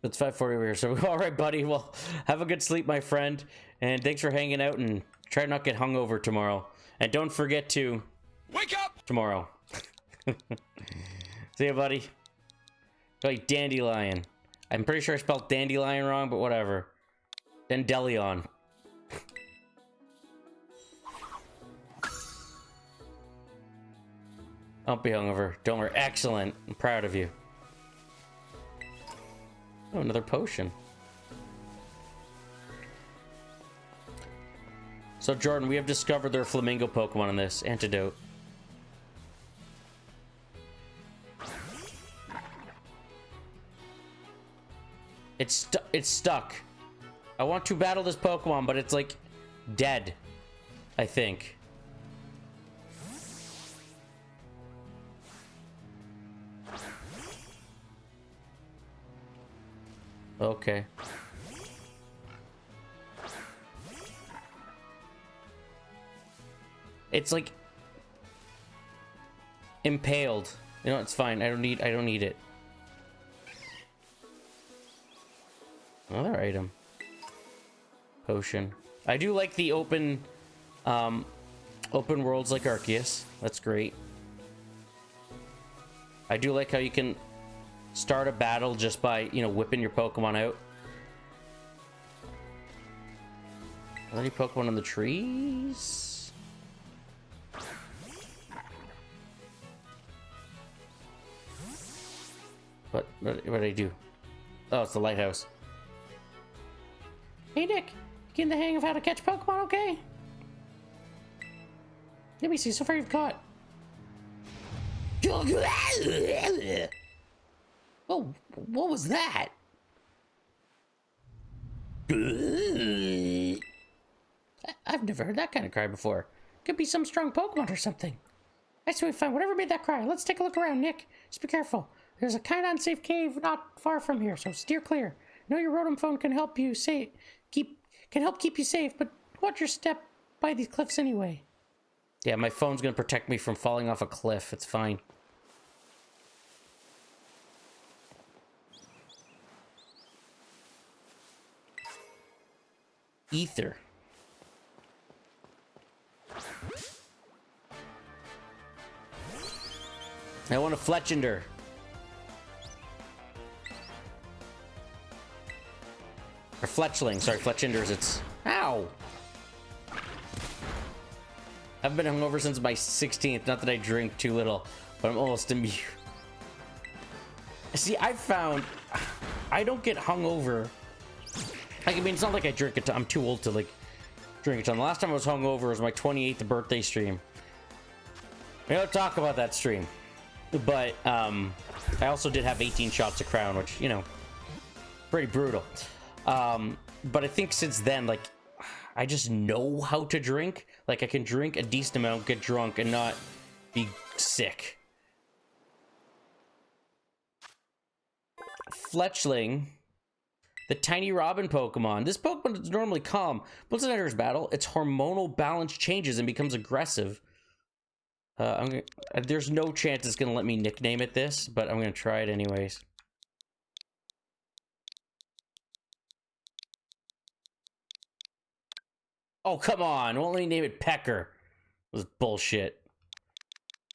It's 5:40 over here, so all right, buddy. Well, have a good sleep, my friend, and thanks for hanging out. And try not to get hungover tomorrow. And don't forget to Wake up! tomorrow. See ya, buddy. Like Dandelion. I'm pretty sure I spelled Dandelion wrong, but whatever. Dandelion. Don't be hungover. Don't worry. Excellent. I'm proud of you. Oh, another potion. So, Jordan, we have discovered there are flamingo Pokemon in this. Antidote. It's stuck. I want to battle this Pokemon, but it's like dead, I think. Okay. It's like impaled. You know, it's fine. I don't need it. Another item. Potion. I do like the open worlds like Arceus. That's great. I do like how you can start a battle just by, you know, whipping your Pokemon out. Are there any Pokemon in the trees? What did I do? Oh, it's the lighthouse. Hey, Nick. Getting the hang of how to catch Pokemon, okay? Let me see. So far you've caught. Oh, what was that? I've never heard that kind of cry before. Could be some strong Pokemon or something. I say we find whatever made that cry. Let's take a look around, Nick. Just be careful. There's a kind of unsafe cave not far from here, so steer clear. I know your Rotom phone can help you keep you safe, but watch your step by these cliffs anyway. Yeah, my phone's gonna protect me from falling off a cliff. It's fine. Ether. I want a Fletchender. Or Fletchling. Sorry, Fletchenders. It's... Ow! I've been hungover since my 16th. Not that I drink too little, but I'm almost immune. See, I've found I don't get hungover. Like, I mean, it's not like I drink a ton. I'm too old to, like, drink a ton. The last time I was hungover was my 28th birthday stream. We don't talk about that stream. But, I also did have 18 shots of Crown, which, you know, pretty brutal. But I think since then, like, I just know how to drink. Like, I can drink a decent amount, get drunk, and not be sick. Fletchling, the tiny robin Pokemon. This Pokemon is normally calm. Once it enters battle, its hormonal balance changes and becomes aggressive. There's no chance it's gonna let me nickname it this, but I'm gonna try it anyways. Oh, come on. Won't let me name it Pecker. This is bullshit.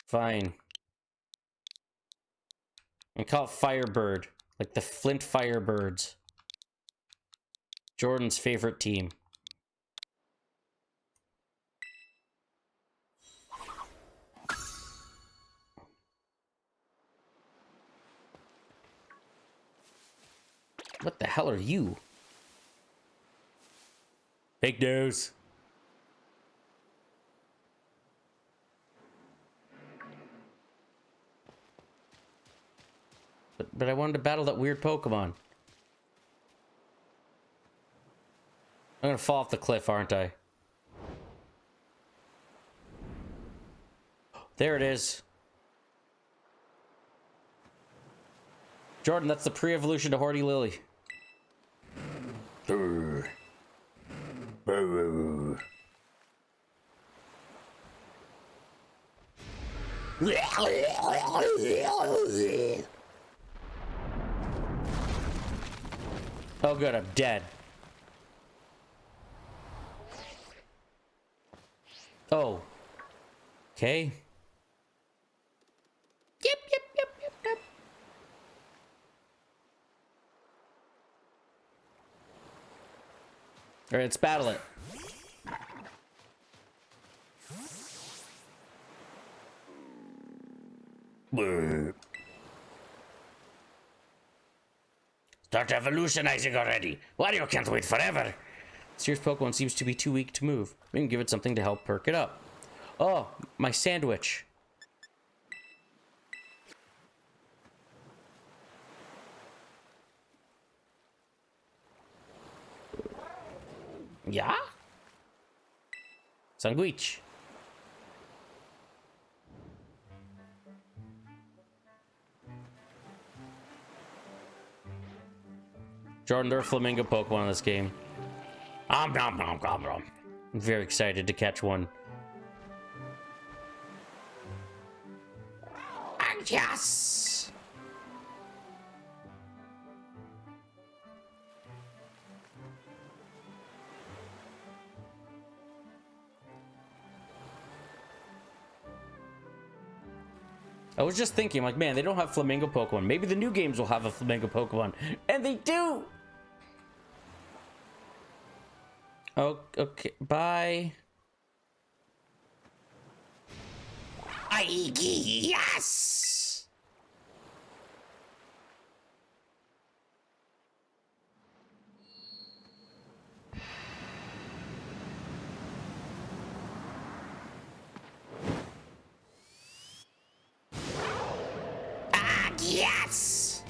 Fine. I call it Firebird. Like the Flint Firebirds. Jordan's favorite team. What the hell are you? Fake news. But I wanted to battle that weird Pokemon. I'm gonna fall off the cliff, aren't I? There it is. Jordan, that's the pre-evolution to Horty Lily. Brr. Brr. Oh good, I'm dead. Oh. Okay. Yep. All right, let's battle it. Start evolutionizing already. Wario can't wait forever. This year's Pokemon seems to be too weak to move. We can give it something to help perk it up. Oh, my sandwich. Yeah? Sandwich. Jordan, there are flamingo Pokemon in this game. I'm very excited to catch one. Yes! I was just thinking, like, man, they don't have flamingo Pokemon. Maybe the new games will have a flamingo Pokemon. And they do! Oh, okay, bye. Yes! Yes!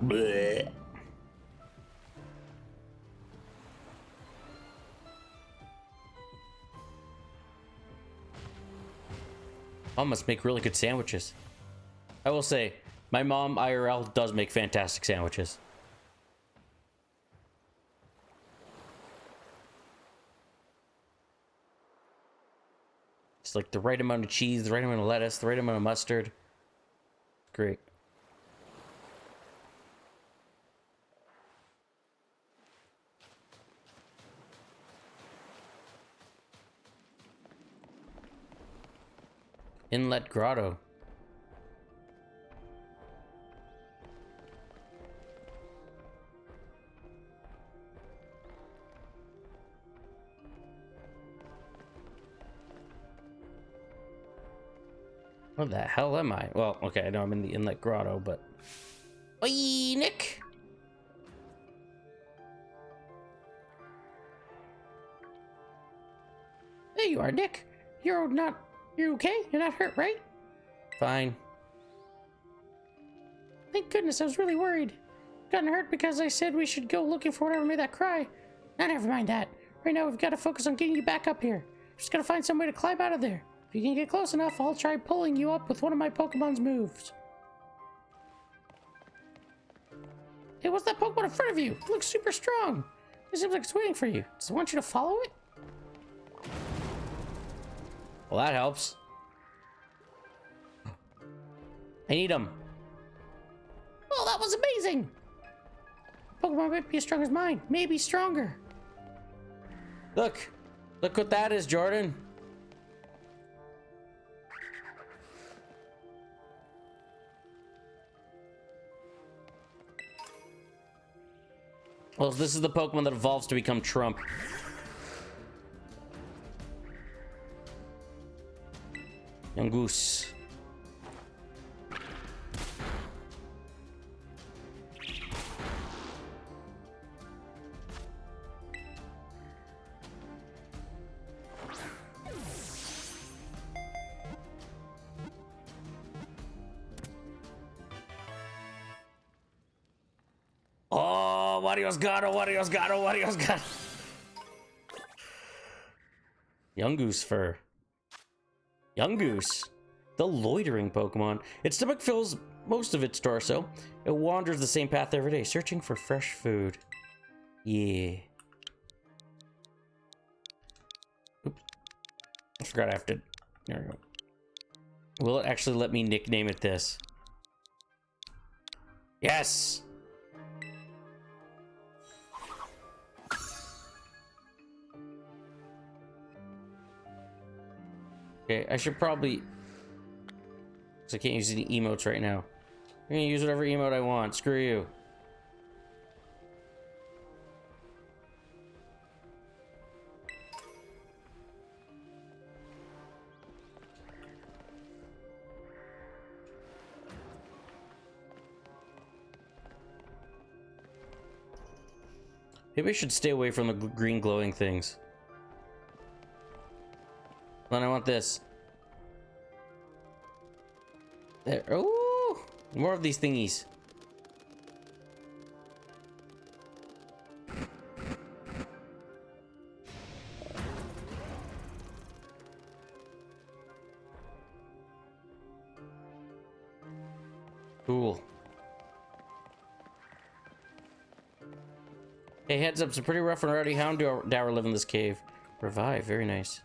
Bleh. Mom must make really good sandwiches. I will say, my mom IRL does make fantastic sandwiches. like the right amount of cheese, the right amount of lettuce, the right amount of mustard. Great. Inlet Grotto. What the hell am I? Well, okay, I know I'm in the Inlet Grotto, but... Oi, Nick! There you are, Nick. You're okay? You're not hurt, right? Fine. Thank goodness, I was really worried. Gotten hurt because I said we should go looking for whatever made that cry. Now, never mind that. Right now, we've got to focus on getting you back up here. Just gotta find some way to climb out of there. If you can get close enough, I'll try pulling you up with one of my Pokemon's moves. Hey, what's that Pokemon in front of you? It looks super strong. It seems like it's waiting for you. Does it want you to follow it? Well, that helps. I need him. Oh, that was amazing! Pokemon might be as strong as mine. Maybe stronger. Look. Look what that is, Jordan. Well, this is the Pokemon that evolves to become Trump. Young Goose. Oh, Wario's Gato, Wario's Gato, Wario's Gato. Young Goose fur. Young Goose. The loitering Pokemon. Its stomach fills most of its torso. It wanders the same path every day, searching for fresh food. Yeah. Oops. I forgot I have to... There we go. Will it actually let me nickname it this? Yes! Okay, I should probably... Because I can't use any emotes right now. I'm gonna use whatever emote I want. Screw you. Maybe I should stay away from the green glowing things. Then I want this. There. Oh, more of these thingies. Cool. Hey, heads up, it's a pretty rough and rowdy Houndour live in this cave. Revive, very nice.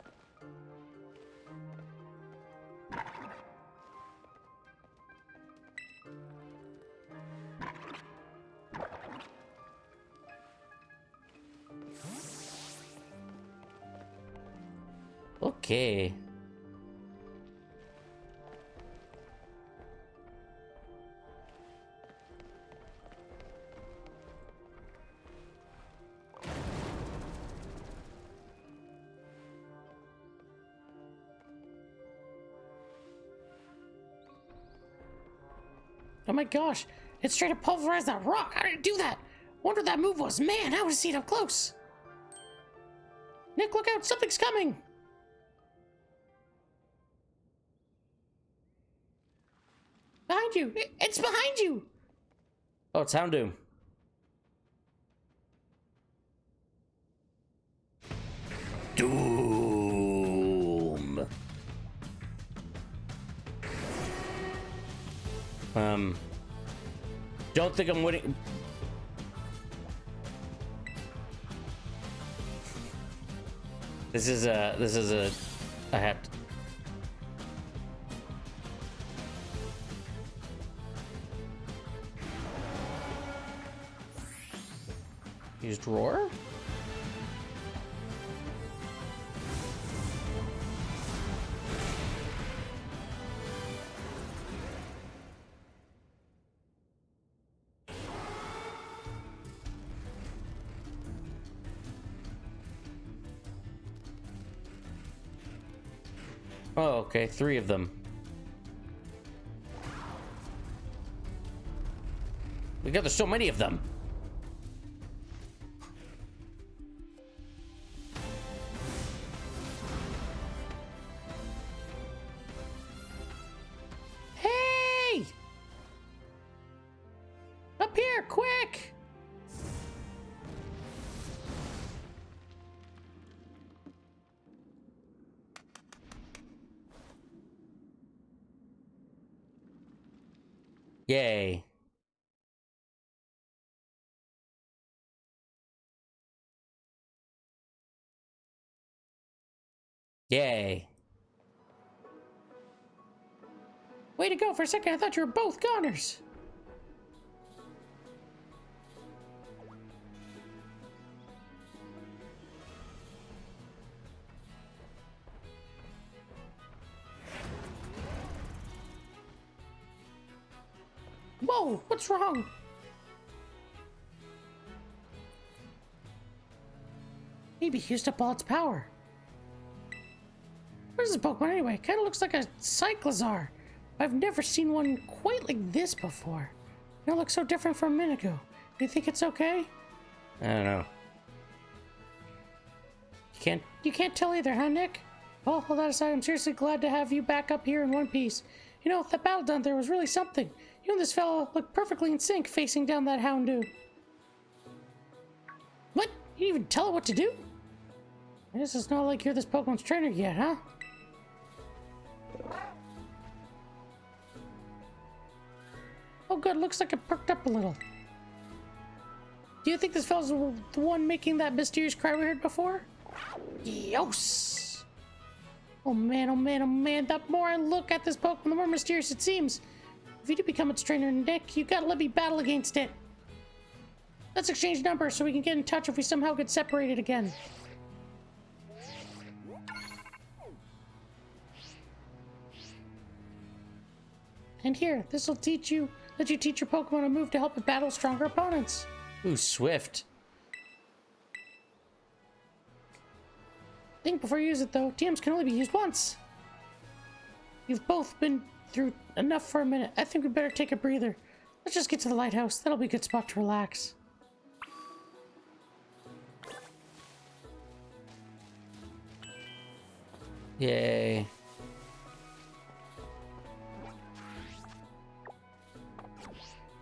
Okay. Oh my gosh, it straight up pulverized that rock. How did it do that? Wonder what that move was. Man, I want to see it up close. Nick, look out, something's coming. Behind you. It's behind you. Oh, it's Houndoom. Doom. Don't think I'm winning. This is a I have to, Use drawer? Oh, okay, 3 of them. We got there's so many of them. Hey! Up here, quick! Yay. Yay. Way to go. For a second, I thought you were both goners. Whoa, what's wrong? Maybe it used up all its power. What is this Pokemon anyway? Kind of looks like a Cyclizar. I've never seen one quite like this before. It looks so different from a minute ago. Do you think it's okay? I don't know. You can't tell either, huh, Nick? Well, all that aside, I'm seriously glad to have you back up here in one piece. You know, that battle down there was really something. You and this fellow looked perfectly in sync facing down that Houndoom. What? You didn't even tell it what to do? I guess it's not like you're this Pokemon's trainer yet, huh? Oh good, looks like it perked up a little. Do you think this fellow's the one making that mysterious cry we heard before? Yos! Oh man, oh man, oh man, the more I look at this Pokemon, the more mysterious it seems. If you do become its trainer, Nick, you gotta let me battle against it. Let's exchange numbers so we can get in touch if we somehow get separated again. And here, this will let you teach your Pokemon a move to help it battle stronger opponents. Ooh, Swift. Think before you use it though, TMs can only be used once. You've both been through enough for a minute. I think we better take a breather. Let's just get to the lighthouse. That'll be a good spot to relax. Yay.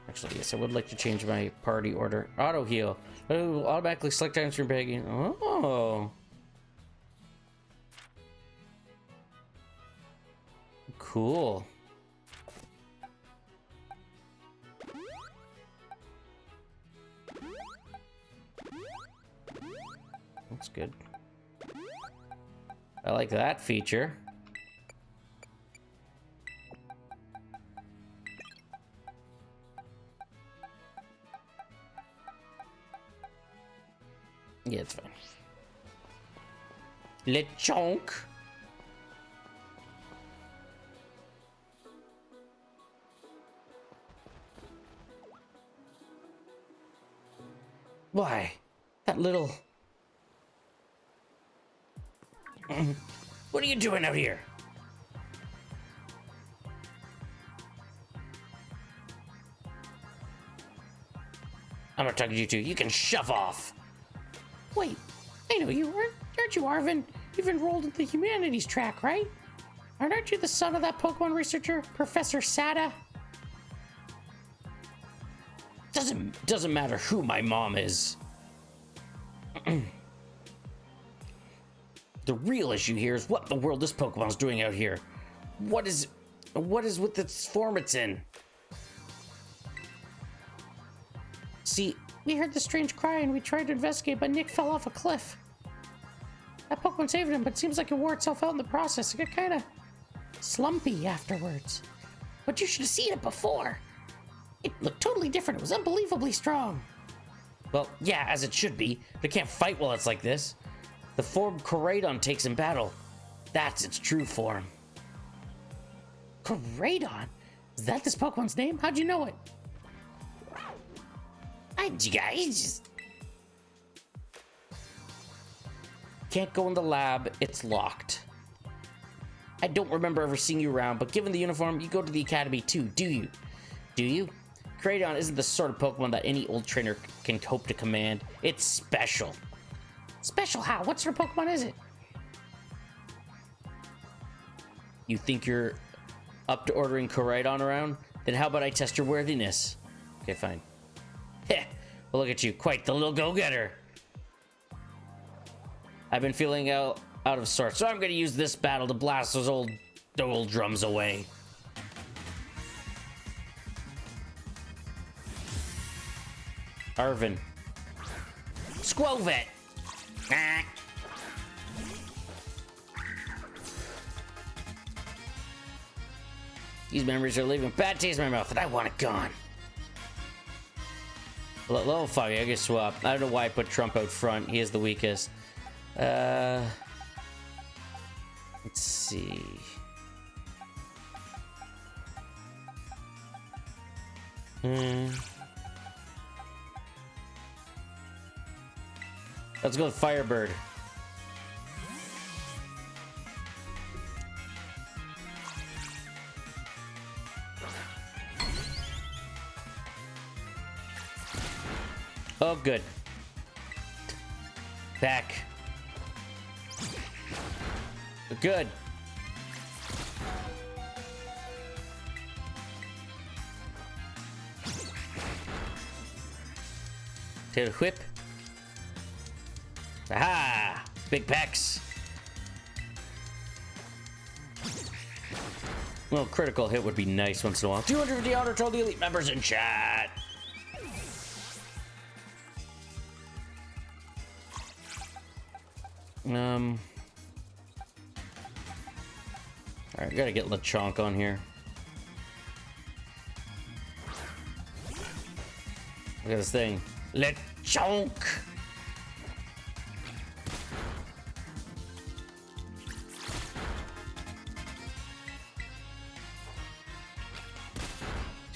Actually, yes, I would like to change my party order. Auto heal. Oh, automatically select items from begging. Oh. Cool. That's good. I like that feature. Yeah, it's fine. Lechonk. Why? That little... What are you doing out here? I'm not talking to you two. You can shove off. Wait, I know you. Aren't you Arvin? You've enrolled in the humanities track, right? Aren't you the son of that Pokemon researcher, Professor Sada? Doesn't matter who my mom is. The real issue here is what in the world this Pokemon's doing out here. What is with its form it's in? See, we heard the strange cry and we tried to investigate, but Nick fell off a cliff. That Pokemon saved him, but it seems like it wore itself out in the process. It got kind of slumpy afterwards. But you should have seen it before. It looked totally different. It was unbelievably strong. Well, yeah, as it should be, but it can't fight while it's like this. The form Koraidon takes in battle. That's its true form. Koraidon? Is that this Pokemon's name? How'd you know it? You guys can't go in the lab, it's locked. I don't remember ever seeing you around, but given the uniform, you go to the academy too, do you? Do you? Koraidon isn't the sort of Pokemon that any old trainer can hope to command. It's special. Special how? What sort of Pokemon is it? You think you're up to ordering Koraidon around? Then how about I test your worthiness? Okay, fine. Heh, well, look at you, quite the little go-getter. I've been feeling out of sorts, so I'm gonna use this battle to blast those old drums away. Arvin. Squovet! Ah. These memories are leaving a bad taste in my mouth, and I want it gone. Level 5, I guess swap. I don't know why I put Trump out front. He is the weakest. Let's see. Let's go with Firebird. Oh, good. Back. Good. Tail whip. Aha! Big pecs. Well, critical hit would be nice once in a while. 250 honor to all the elite members in chat. Alright, gotta get Lechonk on here. Look at this thing. Lechonk!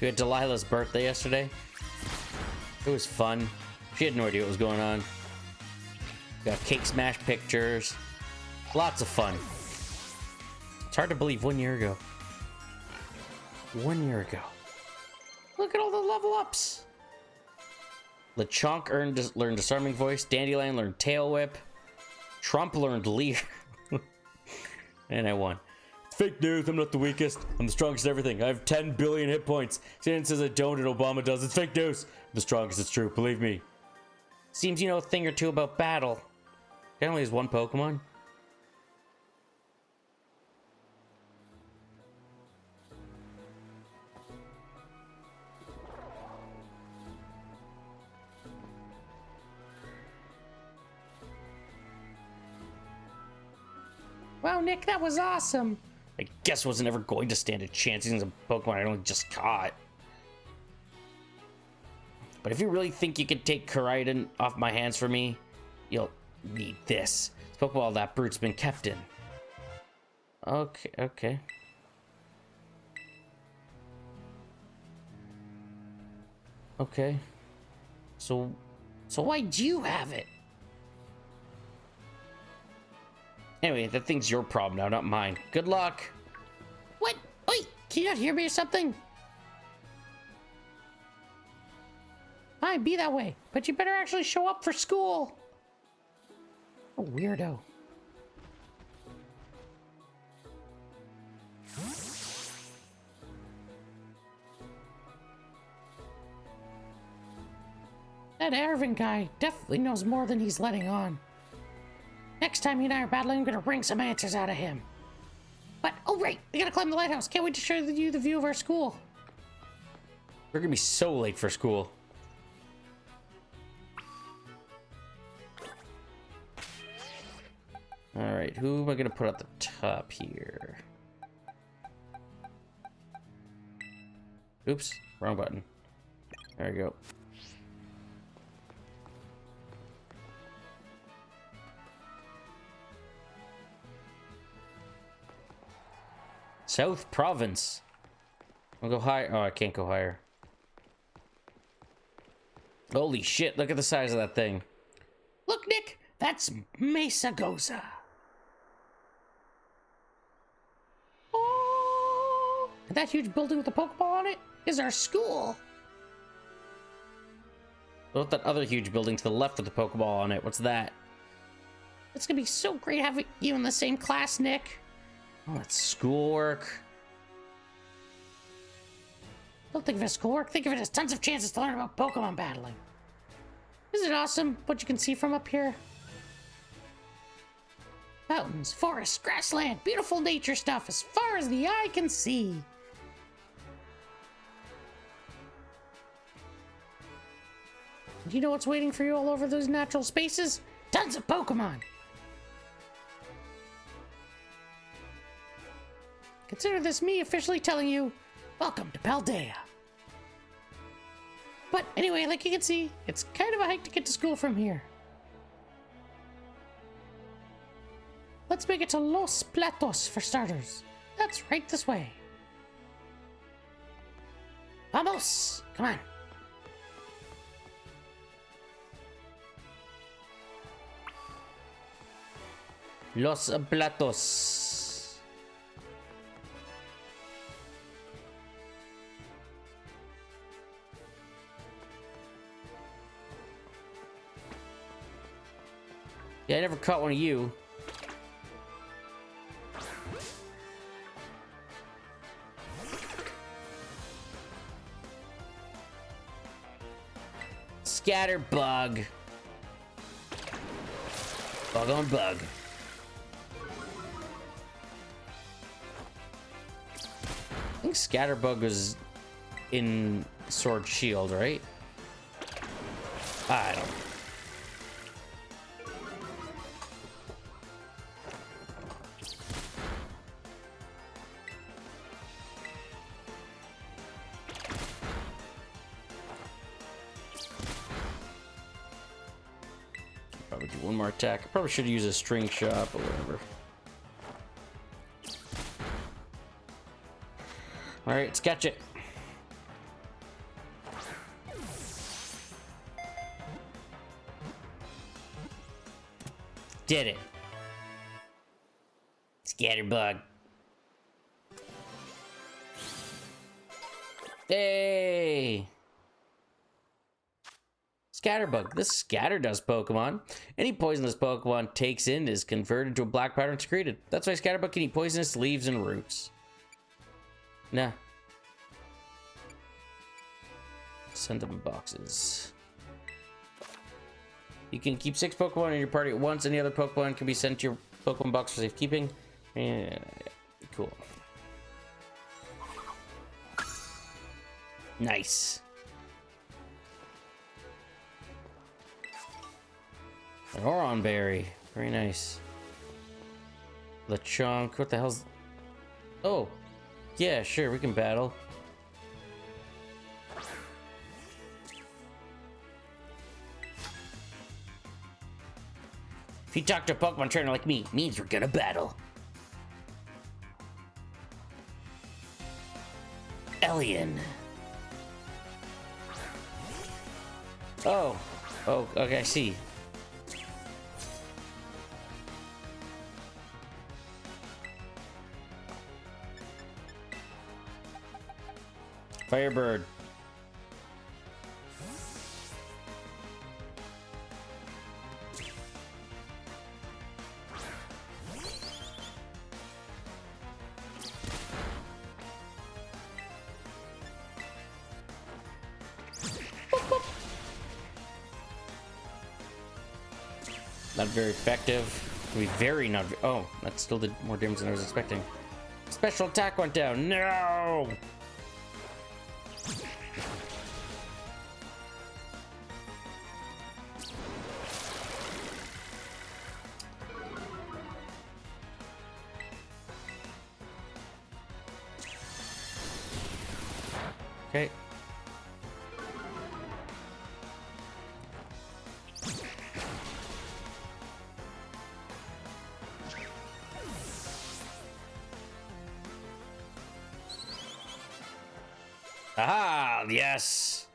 We had Delilah's birthday yesterday. It was fun. She had no idea what was going on. Got cake smash pictures. Lots of fun. It's hard to believe 1 year ago. 1 year ago. Look at all the level ups. Lechonk learned Disarming Voice. Dandelion learned Tail Whip. Trump learned Leer. And I won. Fake news, I'm not the weakest. I'm the strongest at everything. I have 10 billion hit points. CNN says I don't and Obama does. It's fake news. I'm the strongest, it's true, believe me. Seems you know a thing or two about battle. He only has one Pokemon. Wow, Nick, that was awesome. I guess I wasn't ever going to stand a chance using a Pokemon I only just caught. But if you really think you could take Koraidon off my hands for me, you'll need this. It's Pokeball that brute's been kept in. Okay, okay. Okay. So why'd you have it? anyway, that thing's your problem now, not mine. Good luck. What? Oi, can you not hear me or something? Fine, be that way, but you better actually show up for school. A weirdo. That Ervin guy definitely knows more than he's letting on. Next time he and I are battling, I'm gonna wring some answers out of him. But, oh right, we gotta climb the lighthouse. Can't wait to show you the view of our school. We're gonna be so late for school. Alright, who am I gonna put at the top here? Oops, wrong button. There we go. South Province. I'll go higher. Oh, I can't go higher. Holy shit, look at the size of that thing. Look, Nick, that's Mesa Goza. Oh, and that huge building with the Pokeball on it is our school. What about that other huge building to the left with the Pokeball on it? What's that? It's gonna be so great having you in the same class, Nick. Oh, that's schoolwork. Don't think of it as schoolwork, think of it as tons of chances to learn about Pokemon battling. Isn't it awesome what you can see from up here? Mountains, forests, grassland, beautiful nature stuff as far as the eye can see. Do you know what's waiting for you all over those natural spaces? Tons of Pokemon! Consider this me officially telling you, welcome to Paldea. But anyway, like you can see, it's kind of a hike to get to school from here. Let's make it to Los Platos for starters. That's right this way. Vamos! Come on. Los Platos. Yeah, I never caught one of you. Scatterbug. Bug on bug. I think Scatterbug was in Sword Shield, right? I don't know. Probably do one more attack. I probably should use a string shot, but whatever. Alright, let's catch it. Did it. Scatterbug. Hey! Scatterbug. This Scatter Dust Pokemon. Any poison this Pokemon takes in is converted into a black powder and secreted. That's why Scatterbug can eat poisonous leaves and roots. Nah. Send them in boxes. You can keep 6 Pokemon in your party at once. Any other Pokemon can be sent to your Pokemon box for safekeeping. Yeah, cool. Nice. An Oron Berry. Very nice. Lechonk. What the hell's... Oh. Yeah, sure. We can battle. If you talk to a Pokemon trainer like me, it means we're gonna battle. Alien. Oh. Oh, okay, I see. Firebird. Not very effective. It'll be very not. Oh, that still did more damage than I was expecting. Special attack went down. No! Okay. Aha! Yes!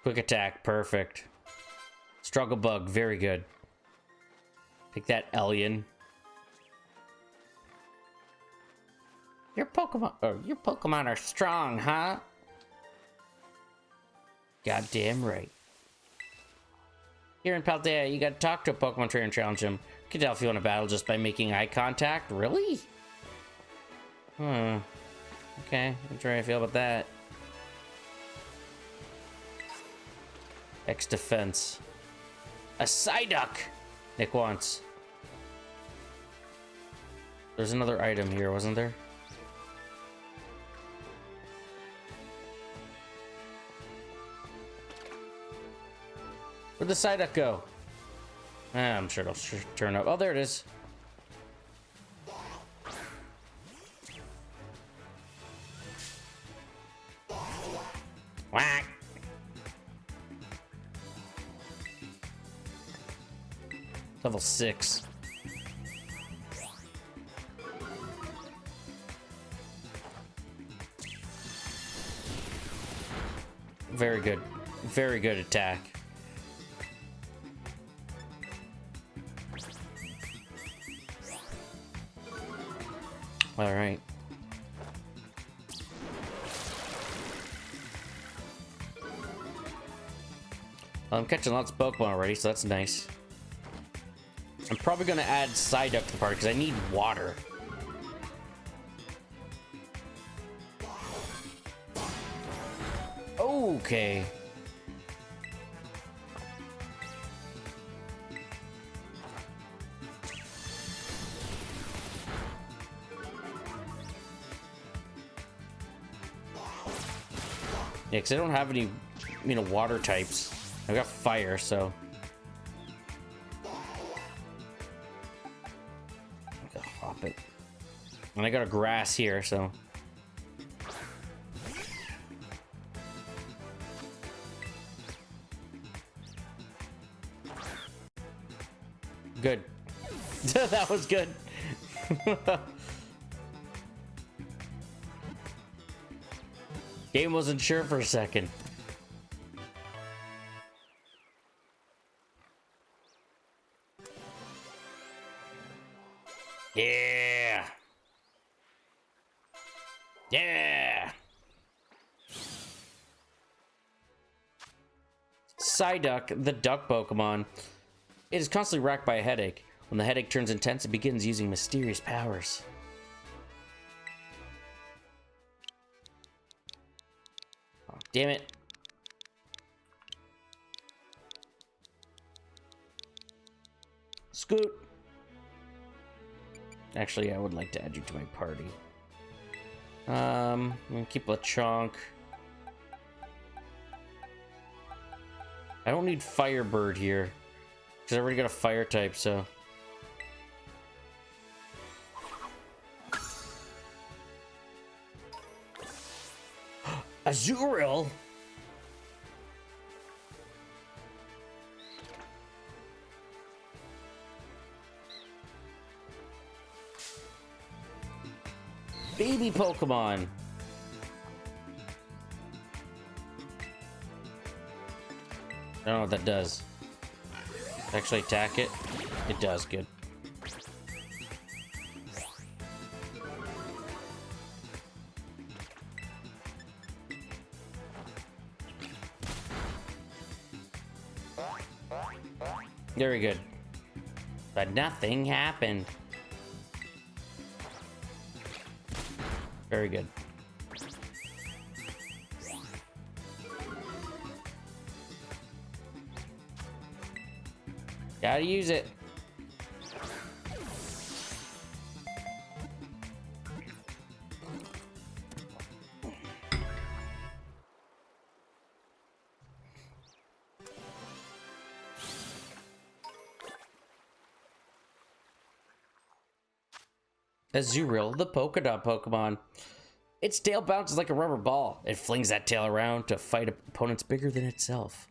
Quick attack, perfect. Struggle bug, very good. Take that, Alien. Your Pokemon are strong, huh? Goddamn right. Here in Paldea, you gotta talk to a Pokemon trainer and challenge him. You can tell if you want to battle just by making eye contact. Really? Okay, I'm trying to feel about that. X defense. A Psyduck! Nick wants. There's another item here, wasn't there? Where'd the Psyduck go? I'm sure it'll turn up. Oh, there it is. Whack! Level 6. Very good. Very good attack. All right. I'm catching lots of Pokemon already, so that's nice. I'm probably going to add Psyduck to the party because I need water. Okay. Yeah, because I don't have any, water types. I've got fire, so. I gotta hop it. And I got a grass here, so. Good. That was good. Game wasn't sure for a second. Yeah. Yeah. Psyduck, the duck Pokemon, it is constantly racked by a headache. When the headache turns intense, it begins using mysterious powers. Oh, damn it. Scoot. Actually, I would like to add you to my party. I'm gonna keep Lechonk. I don't need Firebird here, because I already got a fire type, so. Azurill? Baby Pokemon. I don't know what that does. Actually attack it? It does, good. Very good. But nothing happened. Very good. Gotta use it. Azurill, the polka dot Pokemon. Its tail bounces like a rubber ball. It flings that tail around to fight opponents bigger than itself.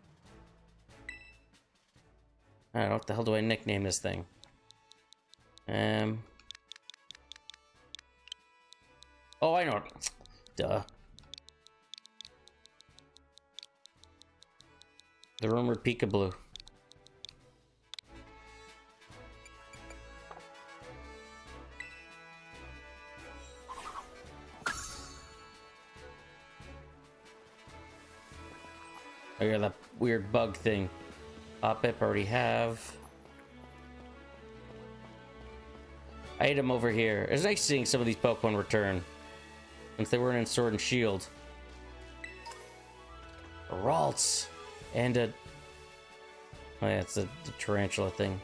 I don't know, what the hell do I nickname this thing? Oh, I know. Duh. The rumored Peekaboo. Oh yeah, that weird bug thing. Hoppip already have. Item over here. It's nice seeing some of these Pokemon return, since they weren't in Sword and Shield. A Ralts. And a... Oh yeah, it's the Tarantula thing.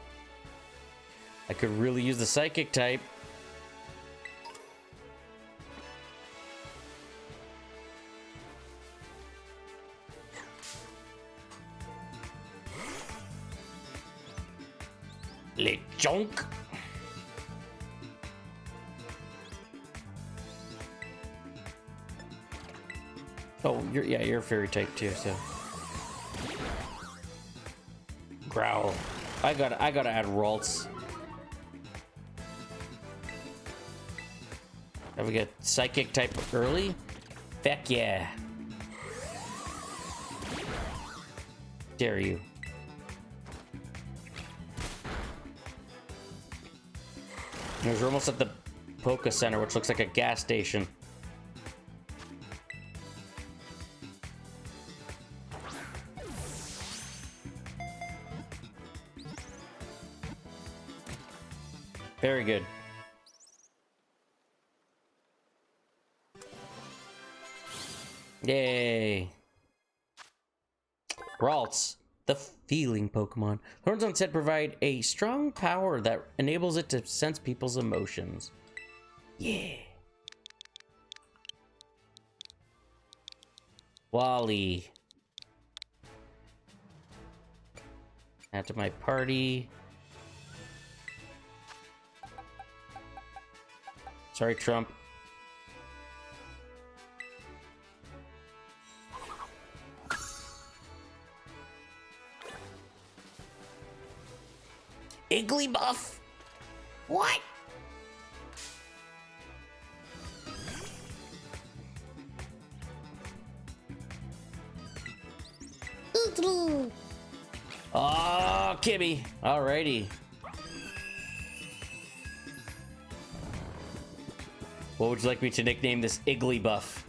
I could really use the Psychic type. Lechonk. Oh, you're fairy type too, so. Growl. I gotta add Ralts. Have we got Psychic type early? Feck yeah. Dare you. We're almost at the Poke Center, which looks like a gas station. Very good. Yay. Ralts, the feeling Pokemon. Horns on set provide a strong power that enables it to sense people's emotions. Yeah. Wally. Add to my party. Sorry, Trump. Igglybuff? What? Oh, Kibby. Alrighty. What would you like me to nickname this Igglybuff?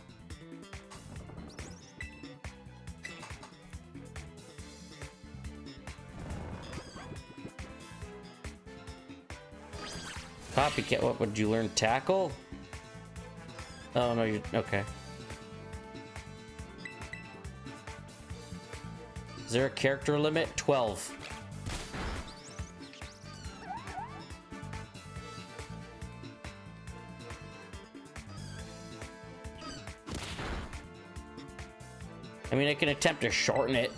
Copycat, what would you learn? Tackle? Oh, no, you okay. Is there a character limit? 12. I mean, I can attempt to shorten it.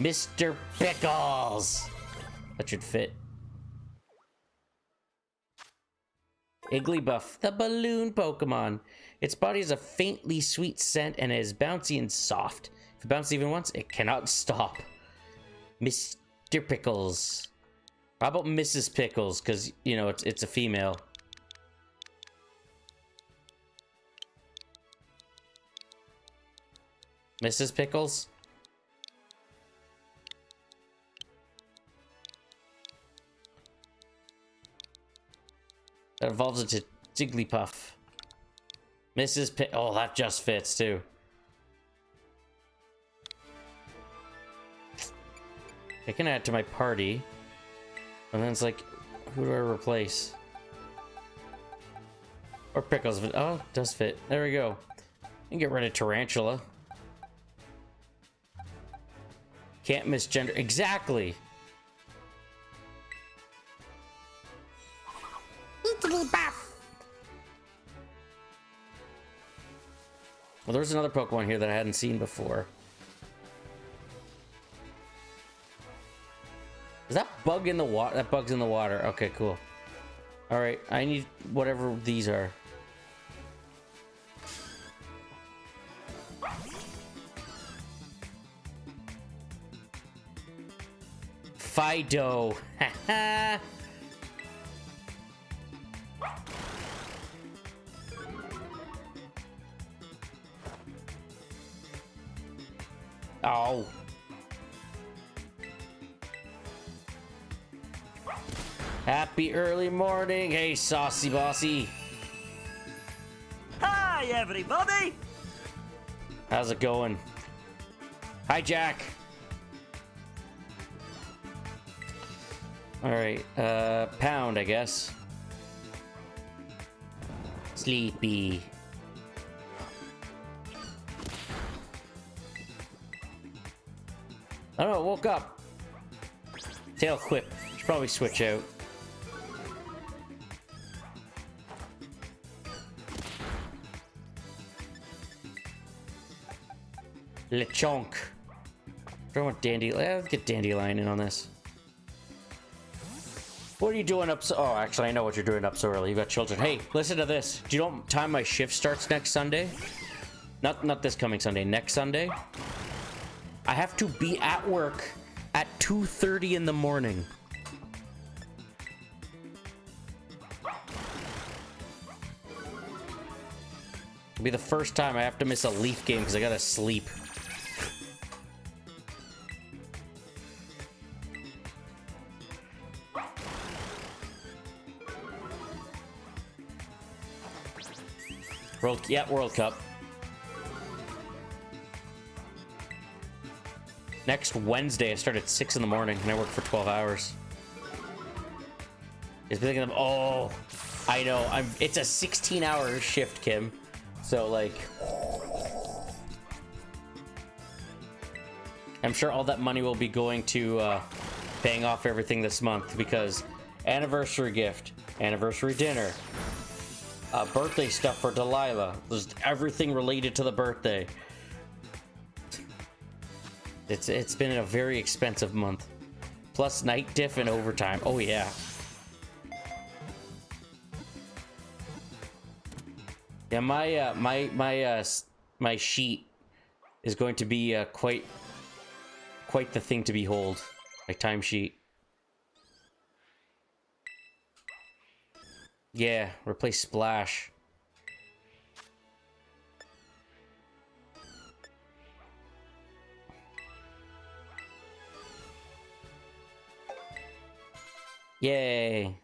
Mr. Pickles! That should fit. Igglybuff, the balloon Pokemon. Its body has a faintly sweet scent and is bouncy and soft. If it bounces even once, it cannot stop. Mr. Pickles. How about Mrs. Pickles? Because, you know, it's a female. Mrs. Pickles? That evolves into Jigglypuff. Mrs. Pick. Oh, that just fits too. I can add to my party. And then it's like, who do I replace? Or Pickles. Oh, it does fit. There we go. And get rid of Tarantula. Can't misgender. Exactly. Well, there's another Pokemon here that I hadn't seen before. Is that bug in the water? That bug's in the water. Okay, cool. All right, I need whatever these are. Fido. Haha. Oh. Happy early morning. Hey, Saucy Bossy. Hi, everybody. How's it going? Hi, Jack. All right, pound, I guess. Sleepy. I don't know, woke up. Tail whip. Should probably switch out. Lechonk. Don't want dandelion. Let's get dandelion in on this. What are you doing up so? Oh, actually, I know what you're doing up so early. You got children. Hey, listen to this. Do you know what time my shift starts next Sunday? Not this coming Sunday. Next Sunday. I have to be at work at 2:30 in the morning. It'll be the first time I have to miss a Leaf game because I gotta sleep. World Cup. Next Wednesday, I start at 6 in the morning and I work for 12 hours. Just thinking of, oh, I know. It's a 16-hour shift, Kim. So, like, I'm sure all that money will be going to paying off everything this month because anniversary gift, anniversary dinner, birthday stuff for Delilah, just everything related to the birthday. It's been a very expensive month, plus night diff and overtime. Oh yeah. Yeah, my sheet is going to be quite the thing to behold. My timesheet. Yeah, replace Splash. Yay.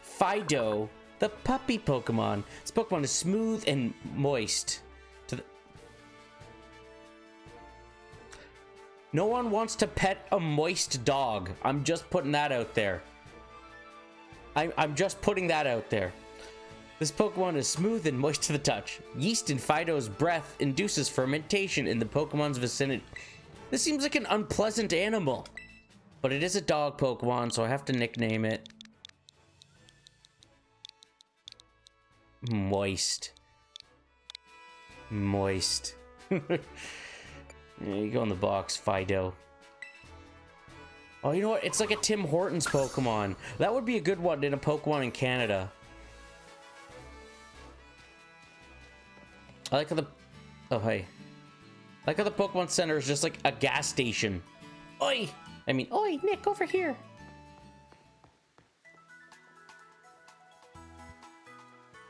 Fido, the puppy Pokemon. This Pokemon is smooth and moist. No one wants to pet a moist dog. I'm just putting that out there. I'm just putting that out there. This Pokemon is smooth and moist to the touch. Yeast in Fido's breath induces fermentation in the Pokemon's vicinity. This seems like an unpleasant animal. But it is a dog Pokemon, so I have to nickname it Moist. Moist. Yeah, you go in the box, Fido. Oh, you know what? It's like a Tim Hortons Pokemon. That would be a good one in a Pokemon in Canada. I like how the... Oh, hey. I like how the Pokemon Center is just like a gas station. Oi! I mean, Oi, Nick, over here.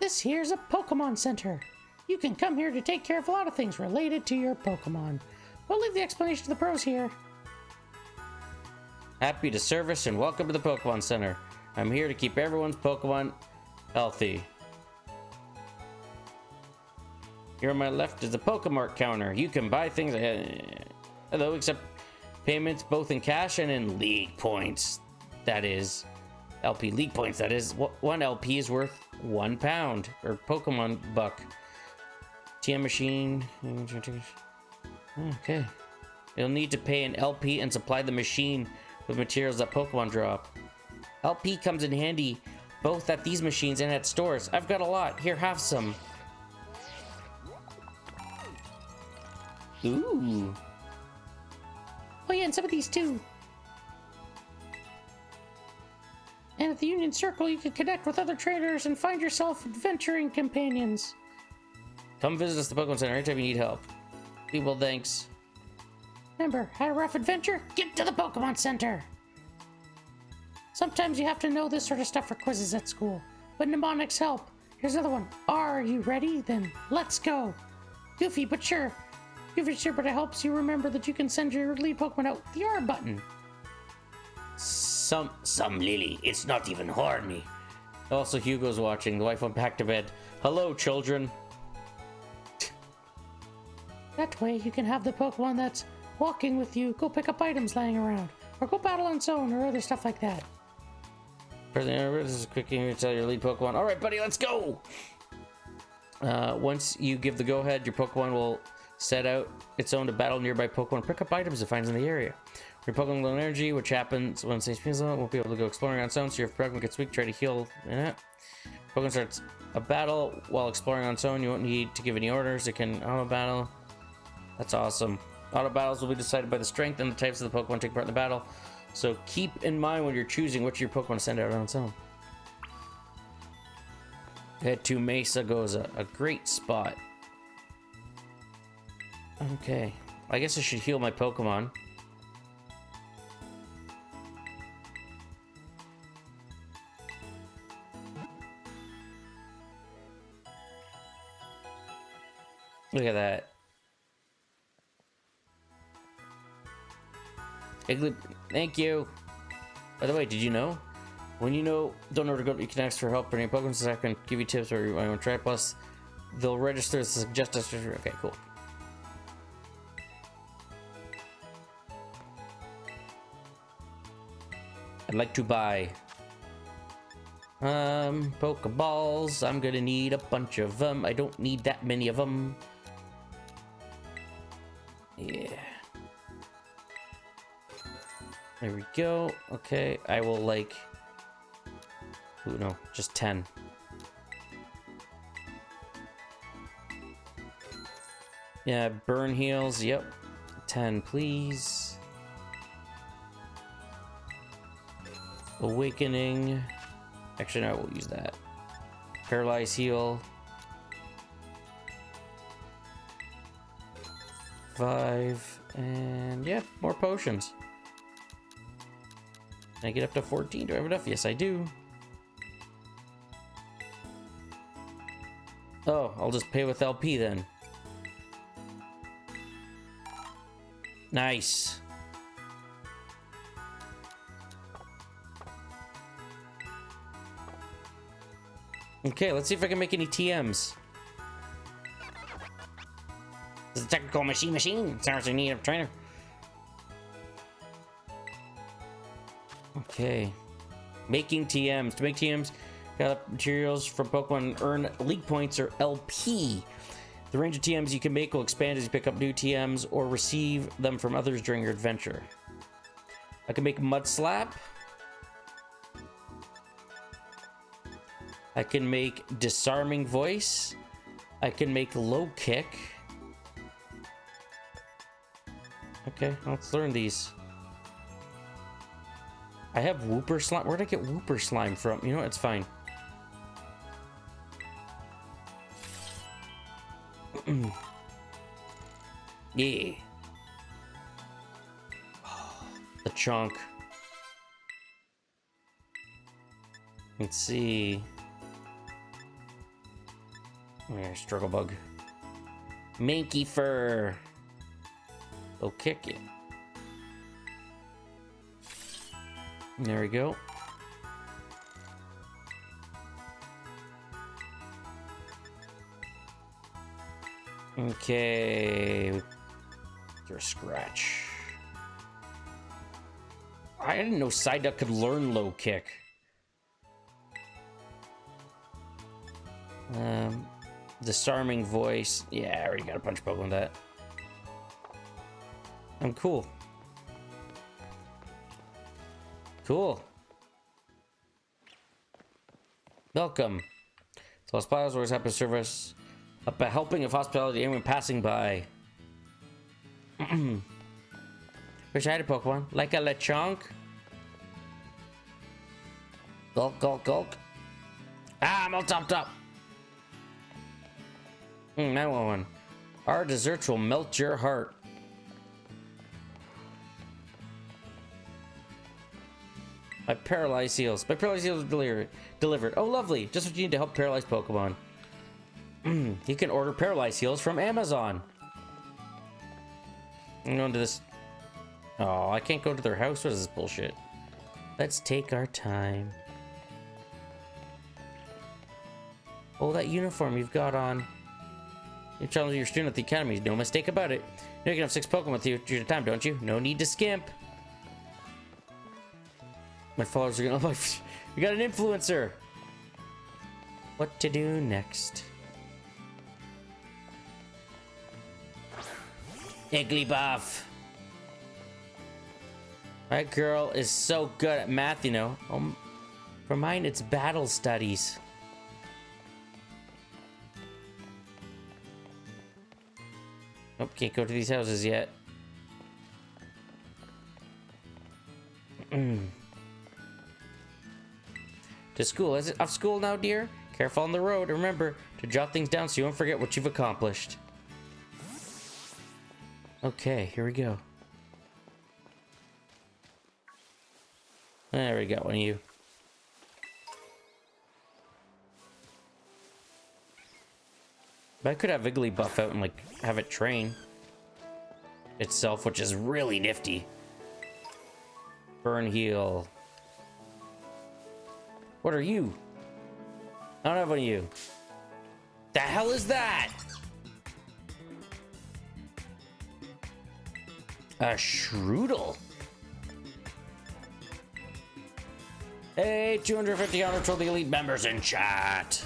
This here's a Pokemon Center. You can come here to take care of a lot of things related to your Pokemon. We'll leave the explanation to the pros here. happy to service and welcome to the Pokemon Center. I'm here to keep everyone's Pokemon healthy. Here on my left is the Pokemart counter. You can buy things, hello, accept payments both in cash and in League points. That is, LP League points. That is, one LP is worth £1 or Pokemon buck. TM machine. Okay. You'll need to pay an LP and supply the machine with materials that Pokemon drop. LP comes in handy both at these machines and at stores. I've got a lot. Here, have some. Ooh. Oh yeah, and some of these too. And at the Union Circle, you can connect with other traders and find yourself adventuring companions. Come visit us at the Pokemon Center anytime you need help. Well, thanks. Remember, had a rough adventure? Get to the Pokemon Center! Sometimes you have to know this sort of stuff for quizzes at school, but mnemonics help. Here's another one. Are you ready? Then let's go. Goofy, but sure. Goofy, sure, but it helps you remember that you can send your lead Pokemon out with the R button. Some Lily. It's not even horny. Also, Hugo's watching. The wife went back to bed. Hello, children. That way, you can have the Pokemon that's walking with you go pick up items lying around, or go battle on its own, or other stuff like that. This is a quick game to tell your lead Pokemon. All right, buddy, let's go. Once you give the go-ahead, your Pokemon will set out its own to battle nearby Pokemon, pick up items it finds in the area. Your Pokemon low energy, which happens when stage speeds low, won't be able to go exploring on its own, so your Pokemon gets weak, try to heal. Pokemon starts a battle while exploring on its own. You won't need to give any orders. It can auto battle. That's awesome. Auto battles will be decided by the strength and the types of the Pokemon taking part in the battle. So keep in mind when you're choosing which of your Pokemon to send out on its own. Head to Mesa Goza, a great spot. Okay, I guess I should heal my Pokemon. Look at that. Igloo, thank you. By the way, did you know? When you don't know where to go, you can ask for help or any Pokemon so I can give you tips or you want to try. Plus, they'll register as a suggested. Okay, cool. I'd like to buy Pokeballs. I'm gonna need a bunch of them. I don't need that many of them. Yeah. There we go. Okay, I will like... Ooh, no, just 10. Yeah, burn heals. Yep. 10, please. Awakening. Actually, no, we'll use that. Paralyze heal. 5. And yeah, more potions. Can I get up to 14? Do I have enough? Yes, I do. Oh, I'll just pay with LP then. Nice. Okay, let's see if I can make any TMs. This is a technical machine. Sounds like you need a trainer. Okay. Making TMs. To make TMs, gather materials from Pokemon and earn League Points or LP. The range of TMs you can make will expand as you pick up new TMs or receive them from others during your adventure. I can make Mud Slap. I can make Disarming Voice. I can make Low Kick. Okay, let's learn these. I have Wooper Slime. Where'd I get Wooper Slime from? You know what? It's fine. Yeah. The chunk. Let's see. There, Struggle Bug. Minky Fur. They'll kick you. There we go. Okay. You're a Scratch. I didn't know Psyduck could learn Low Kick. Disarming Voice. Yeah, I already got a punch Pokemon with that. I'm cool. Cool. Welcome. So Los Piles always happy to serve us up by helping of hospitality anyone passing by. Wish I had a Pokemon. Like a Lechonk. Gulk, gulk, gulk. Ah, I'm all topped up. I want one. Our desserts will melt your heart. My paralyzed seals. My paralyzed seals are delivered. Oh, lovely. Just what you need to help paralyzed Pokemon. You can order paralyzed seals from Amazon. I'm going to this. Oh, I can't go to their house. What is this bullshit? Let's take our time. Oh, that uniform you've got on. You're telling your student at the academy. No mistake about it. You can have 6 Pokemon with you at your time, don't you? No need to skimp. My followers are gonna. Oh, we got an influencer. What to do next? Igglybuff. My girl is so good at math, you know. For mine, it's battle studies. Nope, can't go to these houses yet. To school. Is it off school now, dear? Careful on the road. Remember to jot things down so you won't forget what you've accomplished. Okay, here we go. There we go, one of you. But I could have Igglybuff out and, like, have it train itself, which is really nifty. Burn heal. What are you? I don't have one of you. The hell is that? A Shroodle. Hey, 250 honor to the elite members in chat.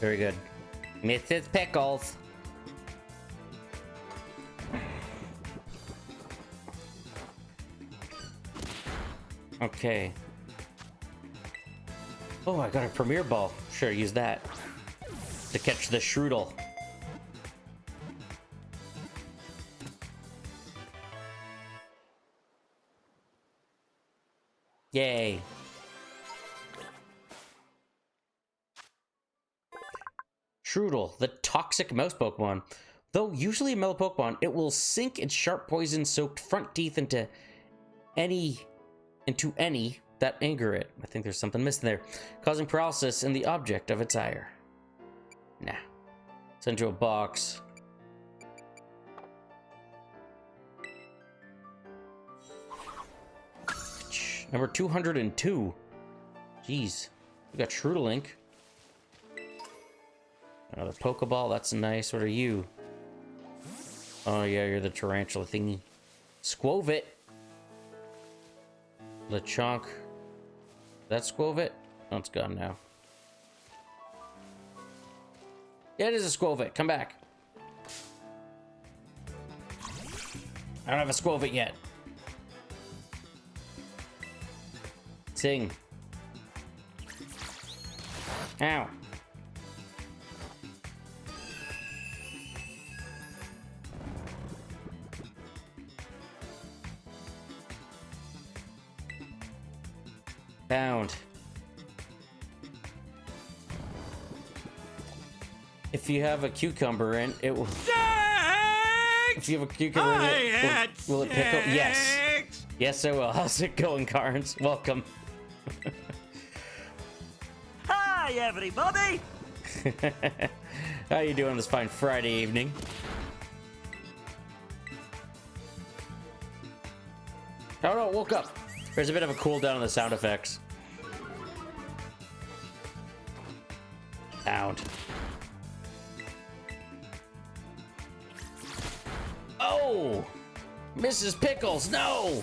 Very good. Mrs. Pickles. Okay. Oh, I got a Premier Ball. Sure, use that to catch the Shroodle. Yay. Shroodle, the toxic mouse Pokemon. Though usually a mellow Pokemon, it will sink its sharp poison-soaked front teeth into any that anger it. I think there's something missing there, causing paralysis in the object of its ire. Nah. Send to a box. Number 202. Jeez. We got Shroodle Ink. Another Pokeball, that's nice. What are you? Oh yeah, you're the tarantula thingy. Squovit. Lechonk. That's Squovit? Oh, it's gone now. Yeah, it is a Squovit. Come back. I don't have a Squovit yet. Sing. Ow. Bound. If you have a cucumber in, it will. If you have a cucumber in it, will it pickle? Yes. Yes, I will. How's it going, Carnes? Welcome. Hi, everybody. How you doing this fine Friday evening? Oh no, woke up. There's a bit of a cooldown on the sound effects. Sound. Oh! Mrs. Pickles, no!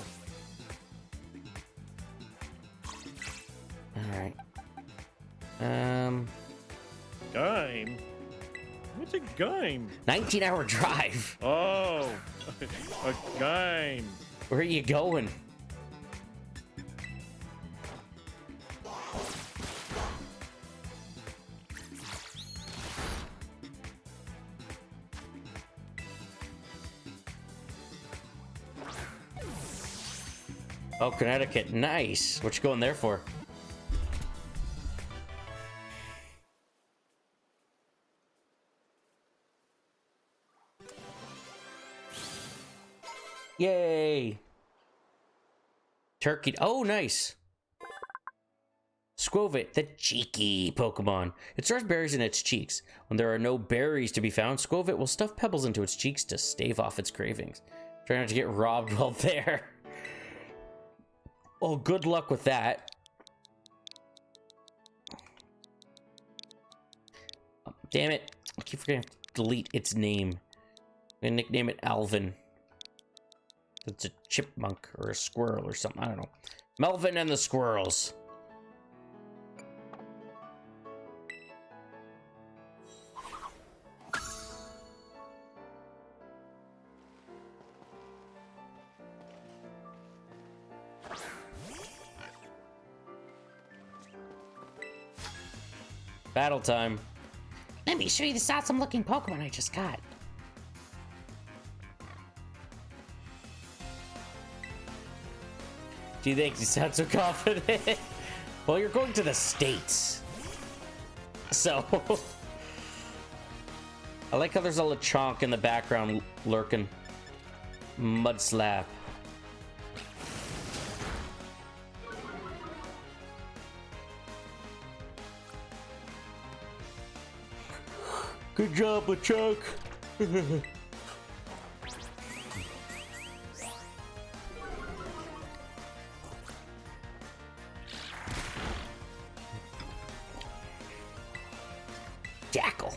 Alright. Game? What's a game? 19-hour drive. Oh, a game. Where are you going? Oh, Connecticut. Nice. What you going there for? Yay. Turkey. Oh, nice. Squovit, the cheeky Pokemon. It stores berries in its cheeks. When there are no berries to be found, Squovit will stuff pebbles into its cheeks to stave off its cravings. Try not to get robbed while there. Oh, good luck with that. Oh, damn it. I keep forgetting to delete its name. I'm gonna nickname it Alvin. It's a chipmunk or a squirrel or something. I don't know. Melvin and the Squirrels. Battle time. Let me show you this awesome looking Pokemon I just got. Do you think you sound so confident? Well, you're going to the States. So. I like how there's a Lechonk in the background lurking. Mud slap. Good job, Lechonk. Jackal.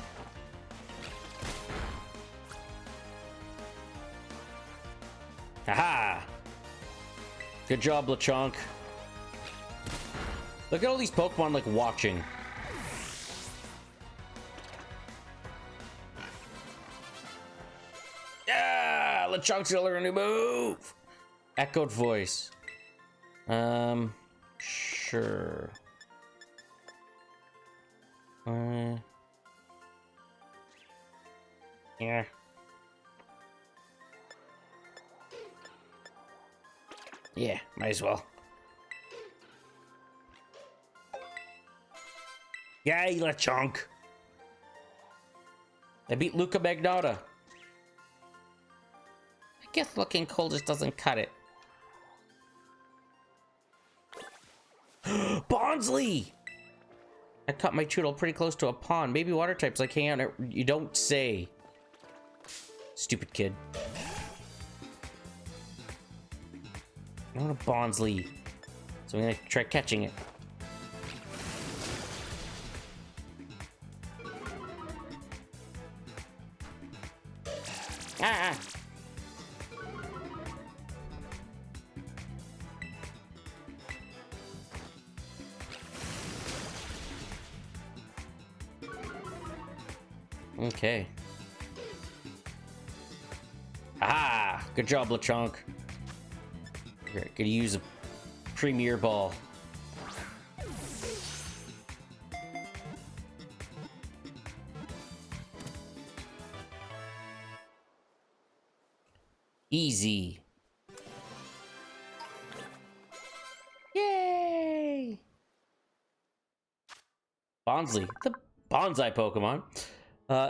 Aha! Good job, Lechonk. Look at all these Pokemon like watching. Yeah, Lechonk's gonna learn a new move. Echoed voice. Sure. Yeah. Yeah, might as well. Yay, Lechonk. I beat Luca Magnotta. I guess looking cool just doesn't cut it. Bonsly! I caught my Choodle pretty close to a pond. Maybe water types like hang out. You don't say. Stupid kid. I want a Bonsly. So I'm gonna try catching it. Ah! Okay. Ah! Good job, Lechonk. Here, gonna use a Premier Ball. Easy. Yay! Bonsly, the bonsai Pokemon.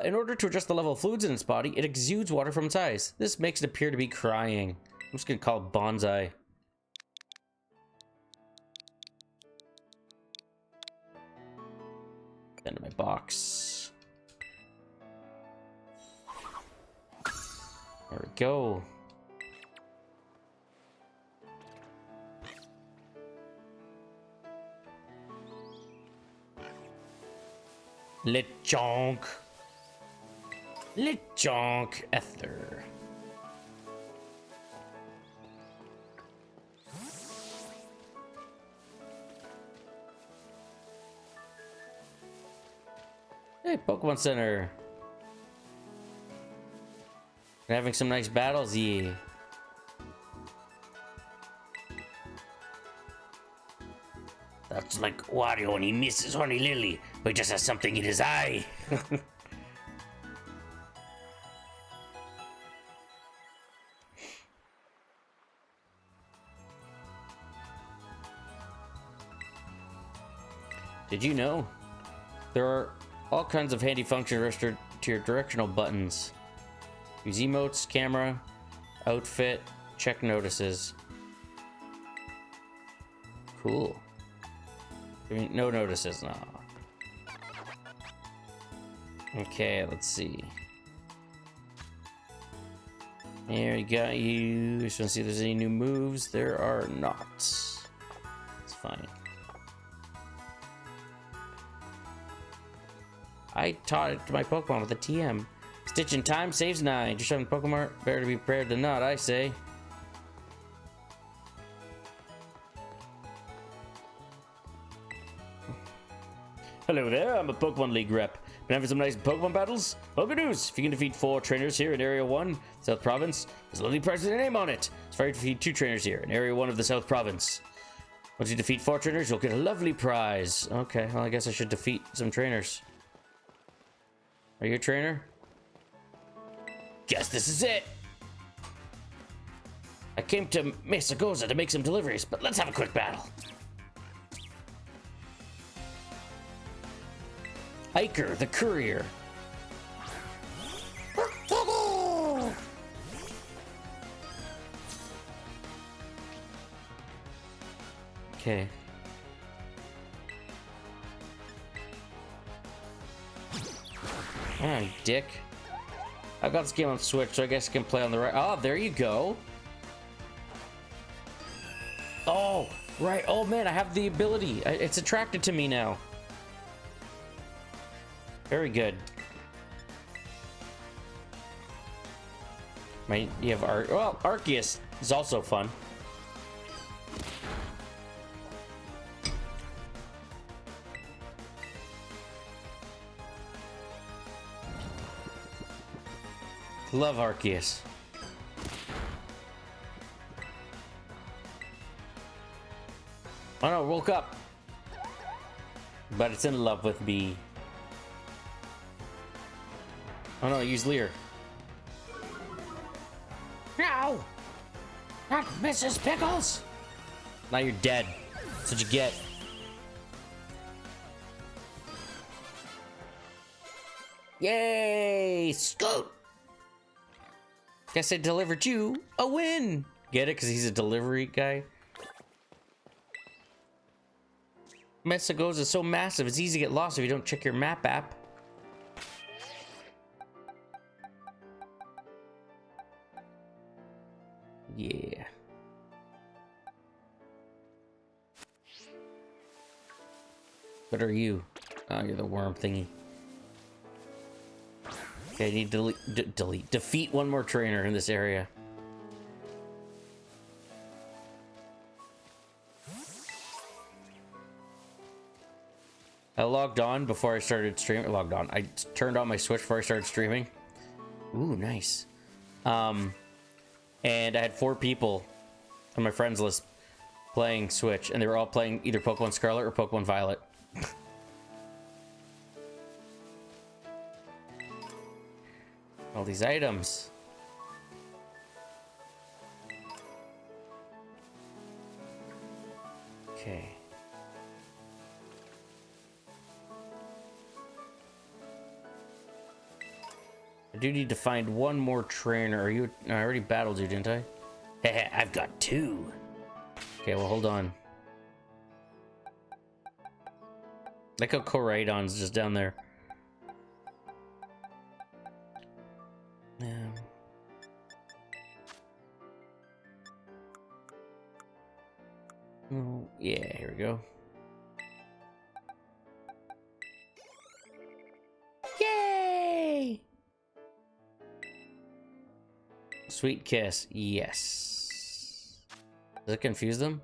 In order to adjust the level of fluids in its body, it exudes water from its eyes. This makes it appear to be crying. I'm just gonna call it Bonsai. Into my box. There we go. Lechonk. Lechonk Ether. Hey, Pokemon Center. We're having some nice battles, yeah. That's like Wario when he misses Horny Lily, but he just has something in his eye. Did you know there are all kinds of handy functions registered to your directional buttons? Use emotes, camera, outfit, check notices. Cool. I mean, no notices, no. Okay, let's see. Here we got you. Just want to see if there's any new moves. There are not. It's fine. I taught it to my Pokemon with a TM. Stitch in time saves 9. Just having Pokemon, better to be prepared than not, I say. Hello there, I'm a Pokemon League rep. Been having some nice Pokemon battles? Well, good news! If you can defeat 4 trainers here in Area 1, South Province, there's a lovely prize with your name on it. It's fair to defeat 2 trainers here in Area 1 of the South Province. Once you defeat 4 trainers, you'll get a lovely prize. Okay, well, I guess I should defeat some trainers. Are you a trainer? Guess this is it! I came to Mesa Goza to make some deliveries, but let's have a quick battle. Hiker, the courier. Okay. Ah, dick. I got this game on Switch, so I guess I can play on the right. Oh, there you go. Oh, right. Oh, man, I have the ability. It's attracted to me now. Very good. You have Arceus is also fun. Love Arceus. Oh no, woke up. But it's in love with me. Oh no, use Leer. No! Not Mrs. Pickles! Now you're dead. That's what you get. Yay! Scoot! Guess I delivered you a win! Get it? Because he's a delivery guy? Mesa Goza is so massive, it's easy to get lost if you don't check your map app. Yeah. What are you? Oh, you're the worm thingy. Okay, I need to defeat one more trainer in this area. I logged on before I started streaming. I turned on my Switch before I started streaming. Ooh, nice. And I had 4 people on my friends list playing Switch, and they were all playing either Pokemon Scarlet or Pokemon Violet. All these items. Okay. I do need to find one more trainer. Are you? No, I already battled you, didn't I? Hey, I've got 2. Okay, well, hold on. Like how Koraidon's just down there. Oh, yeah, here we go. Yay! Sweet kiss, yes. Does it confuse them?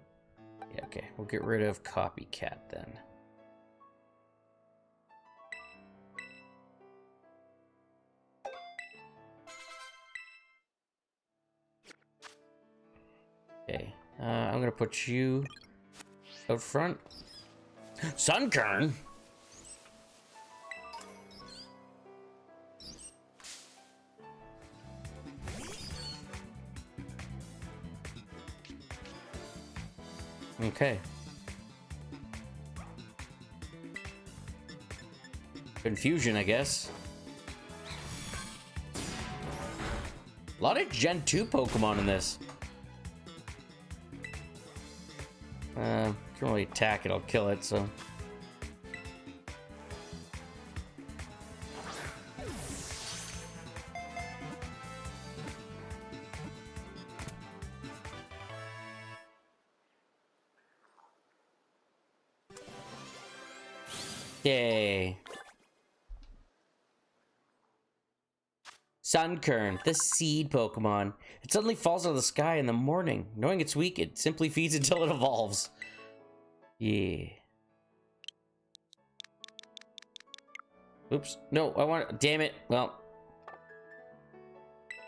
Yeah, okay. We'll get rid of copycat then. Okay, I'm gonna put you out front. Sunkern? Confusion, I guess. A lot of Gen 2 Pokemon in this. Can't really attack it, I'll kill it, so. Yay. Sunkern, the seed Pokemon. It suddenly falls out of the sky in the morning. Knowing it's weak, it simply feeds until it evolves. Yeah. Oops. No, I want... Damn it. Well.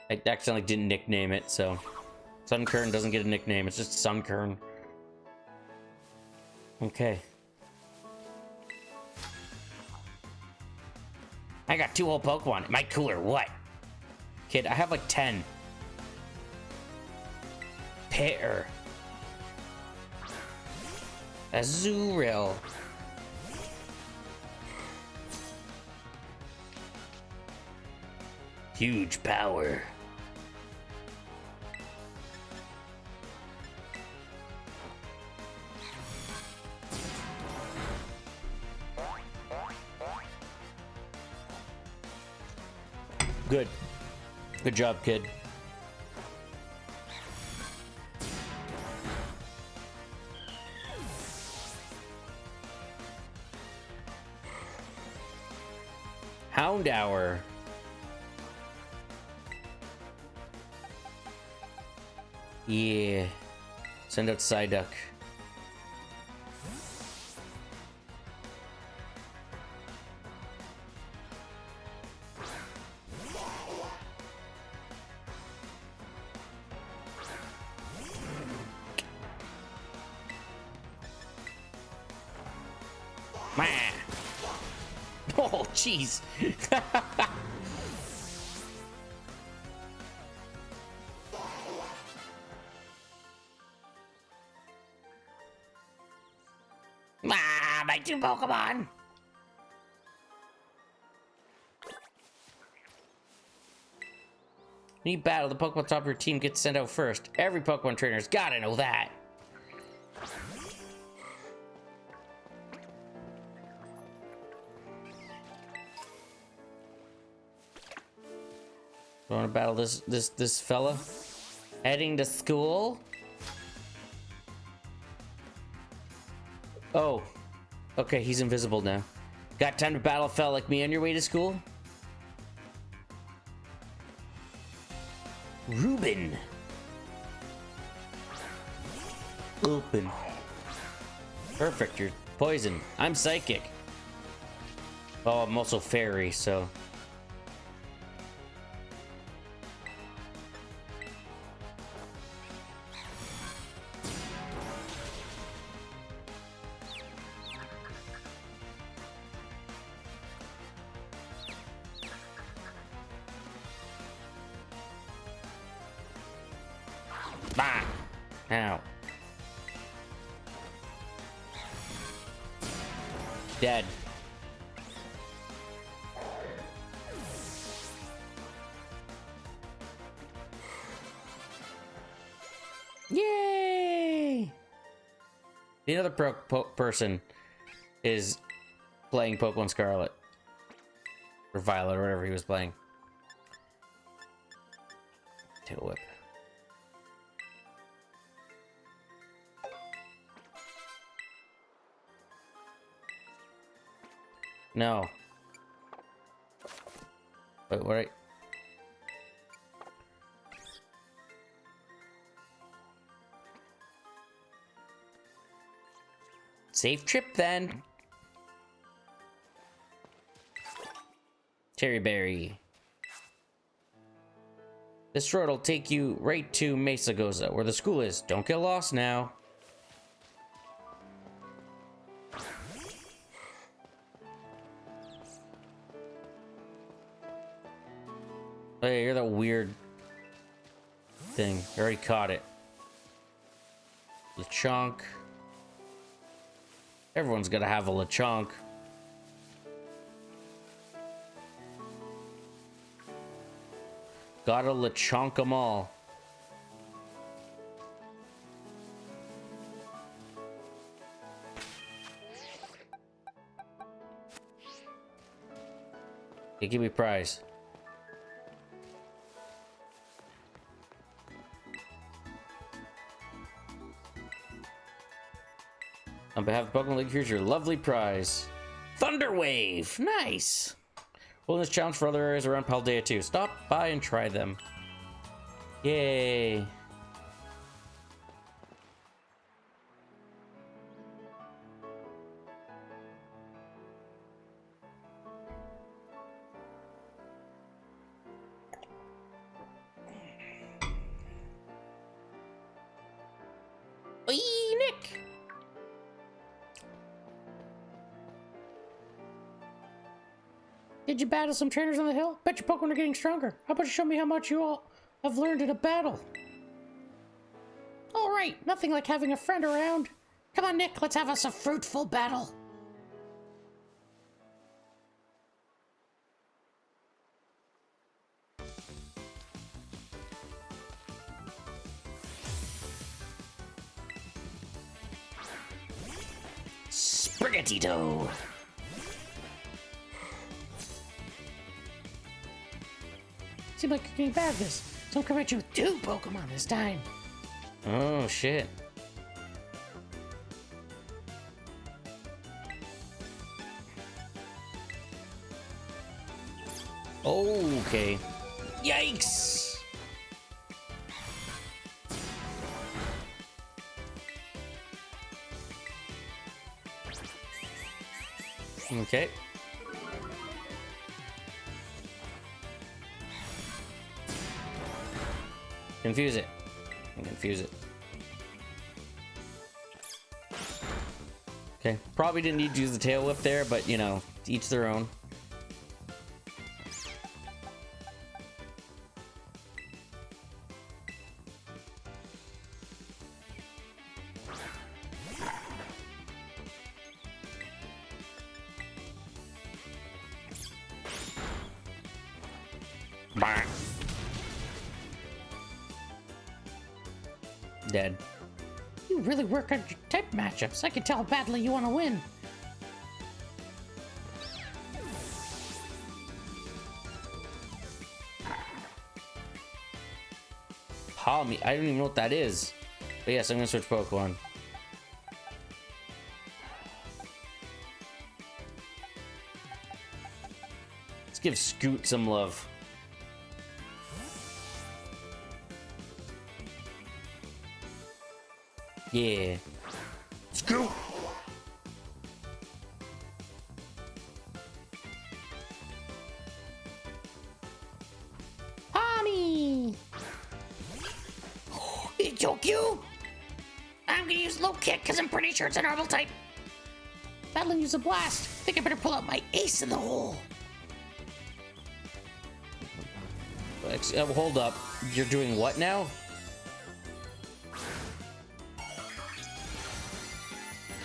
I accidentally didn't nickname it, so... Sunkern doesn't get a nickname. It's just Sunkern. Okay. I got 2 whole Pokemon. Am I cool or what? Kid, I have like 10. Pear. Azurill. Huge power. Good. Good job, kid. Houndour. Yeah. Send out Psyduck. Oh, jeez. My 2 Pokemon. When you battle, the Pokemon top of your team gets sent out first. Every Pokemon trainer's gotta know that. You want to battle this fella? Heading to school? Oh. Okay, he's invisible now. Got time to battle a fella like me on your way to school? Ruben. Open. Perfect, you're poison. I'm psychic. Oh, I'm also fairy, so... Bah! Ow. Dead. Yay! The other person is playing Pokemon Scarlet. Or Violet, or whatever he was playing. Tail Whip. No. Wait, what? Safe trip then. Terry Berry. This road will take you right to Mesa Goza, where the school is. Don't get lost now. Hey, you're that weird thing. I already caught it. Lechonk. Everyone's gotta have a Lechonk. Gotta Lechonk them all. Okay, give me a prize. On behalf of Pokemon League, here's your lovely prize. Thunder Wave! Nice! Wilderness challenge for other areas around Paldea too. Stop by and try them. Yay! Nick! Did you battle some trainers on the hill? Bet your Pokemon are getting stronger. How about you show me how much you all have learned in a battle? All right, nothing like having a friend around. Come on, Nick, let's have us a fruitful battle. Sprigatito! Seems like you're getting bad at this. So I'm coming at you with 2 Pokemon this time. Oh, shit. Okay. Yikes! Okay. Confuse it. Confuse it. Okay. Probably didn't need to use the tail whip there, but you know, each their own. Bah. Dead. You really work on your type matchups. I can tell badly you want to win. Palmy. I don't even know what that is. But yes, I'm gonna switch Pokemon. Let's give Scoot some love. Yeah. Scoot! Tommy! It's so cute! I'm gonna use low kick because I'm pretty sure it's a normal type. Battling use a blast. Think I better pull out my ace in the hole. Hold up. You're doing what now?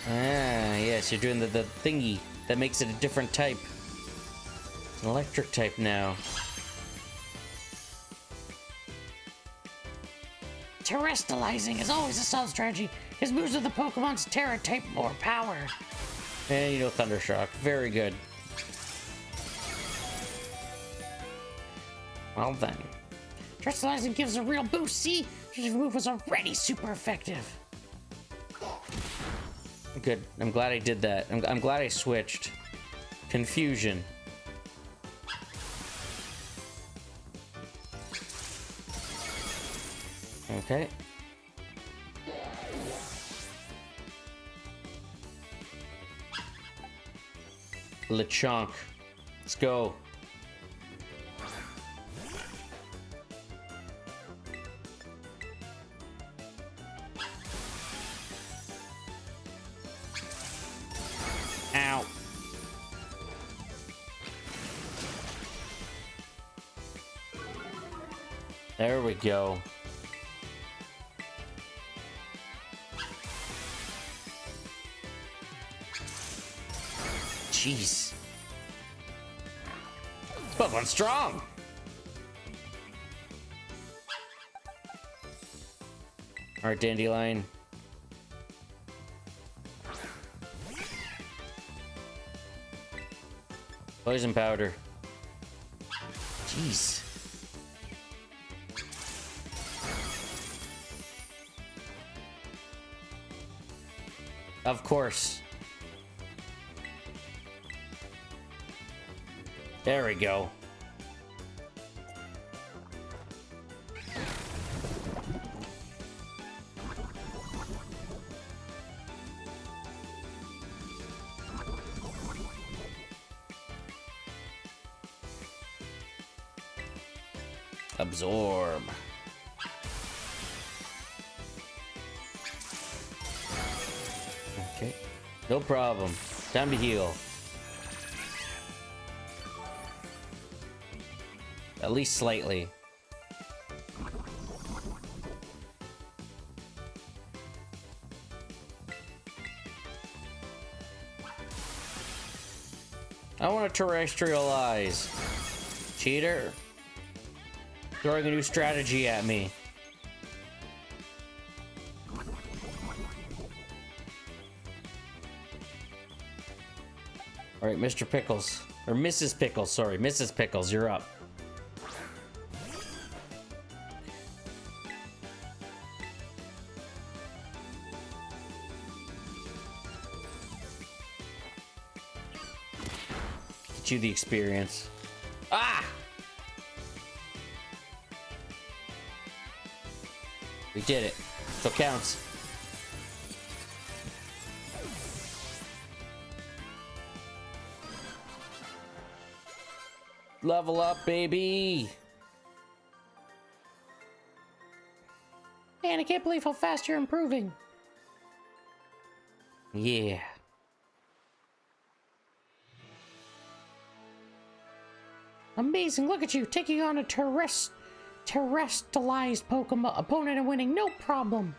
Ah, yes, you're doing the thingy that makes it a different type. It's an electric type now. Terrestrializing is always a solid strategy. His moves with the Pokemon's Terra type more power. And you know Thundershock. Very good. Well then. Terrestrializing gives a real boost, see? His move was already super effective. Good. I'm glad I did that. I'm glad I switched. Confusion. Okay. Lechonk. Let's go. Ow. There we go. Jeez. This Pokemon's strong. Alright, Dandelion. Poison powder. Jeez. Of course. There we go. Absorb. Okay. No problem. Time to heal. At least slightly. I want to terrestrialize. Cheater. Throwing a new strategy at me. Alright, Mr. Pickles. Or Mrs. Pickles, sorry. Mrs. Pickles, you're up. Get you the experience. Ah! We did it. So it counts. Level up, baby! Man, I can't believe how fast you're improving. Yeah. Amazing, look at you, taking on a terrestrialized Pokemon opponent and winning, no problem.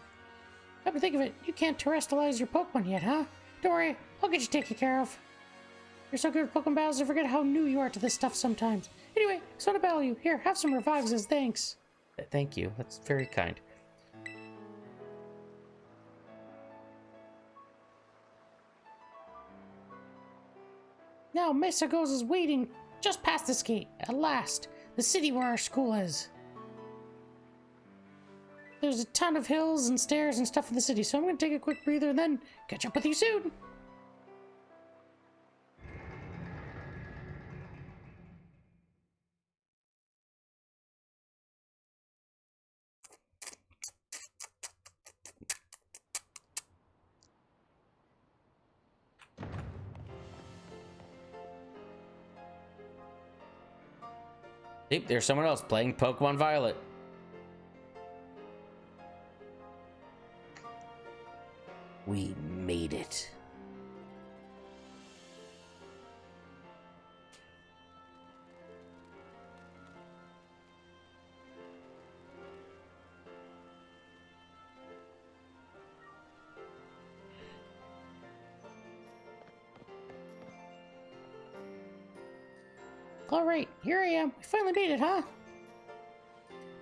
Come to think of it, you can't terrestrialize your Pokemon yet, huh? Don't worry, I'll get you taken care of. You're so good at Pokemon battles, I forget how new you are to this stuff sometimes. Anyway, so to battle you. Here, have some revives as thanks. Thank you, that's very kind. Now, Mesa Goes is waiting just past this gate. At last, the city where our school is. There's a ton of hills and stairs and stuff in the city, so I'm gonna take a quick breather and then catch up with you soon. Yep, there's someone else playing Pokemon Violet. We made it. Alright, here I am. We finally made it, huh?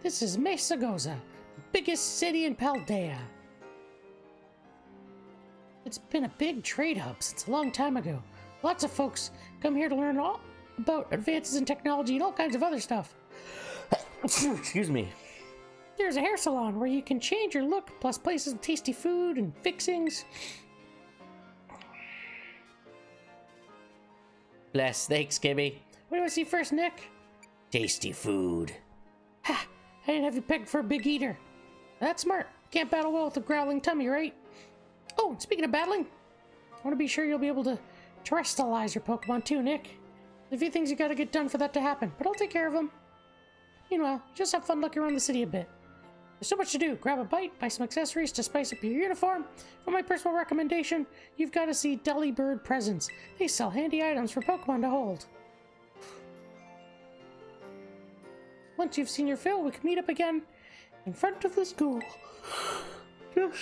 This is Mesa Goza, the biggest city in Paldea. It's been a big trade hub since a long time ago. Lots of folks come here to learn all about advances in technology and all kinds of other stuff. Excuse me. There's a hair salon where you can change your look, plus places with tasty food and fixings. Bless, thanks, Kimmy. What do I see first, Nick? Tasty food. Ha! I didn't have you pegged for a big eater. That's smart. Can't battle well with a growling tummy, right? Oh, and speaking of battling, I want to be sure you'll be able to terrestrialize your Pokemon too, Nick. There's a few things you gotta get done for that to happen, but I'll take care of them. Meanwhile, just have fun looking around the city a bit. There's so much to do. Grab a bite, buy some accessories to spice up your uniform. For my personal recommendation, you've got to see Delibird Presents. They sell handy items for Pokemon to hold. Once you've seen your fill, we can meet up again in front of the school. Just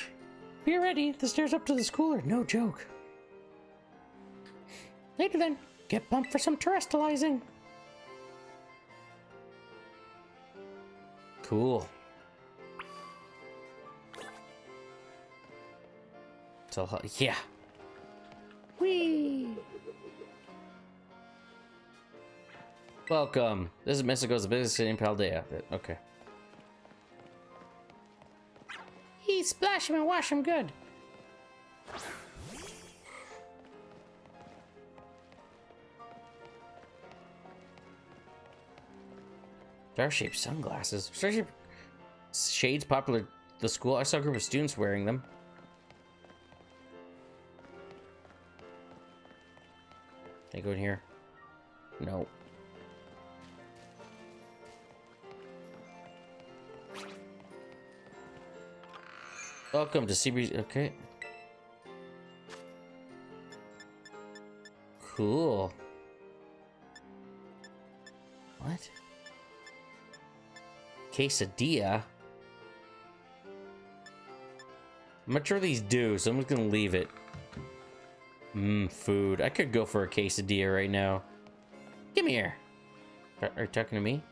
be ready. The stairs up to the school are no joke. Later then, get pumped for some terrestrializing. Cool. So, yeah. Whee! Welcome. This is Mexico's biggest city in Paldea. Okay. He splash him and wash him good. Star-shaped sunglasses. Star-shaped shades popular at the school. I saw a group of students wearing them. Can I go in here? No. Welcome to Seabreeze. Okay. Cool. What? Quesadilla? I'm not sure these do, so I'm just gonna leave it. Food. I could go for a quesadilla right now. Give me here. Are you talking to me?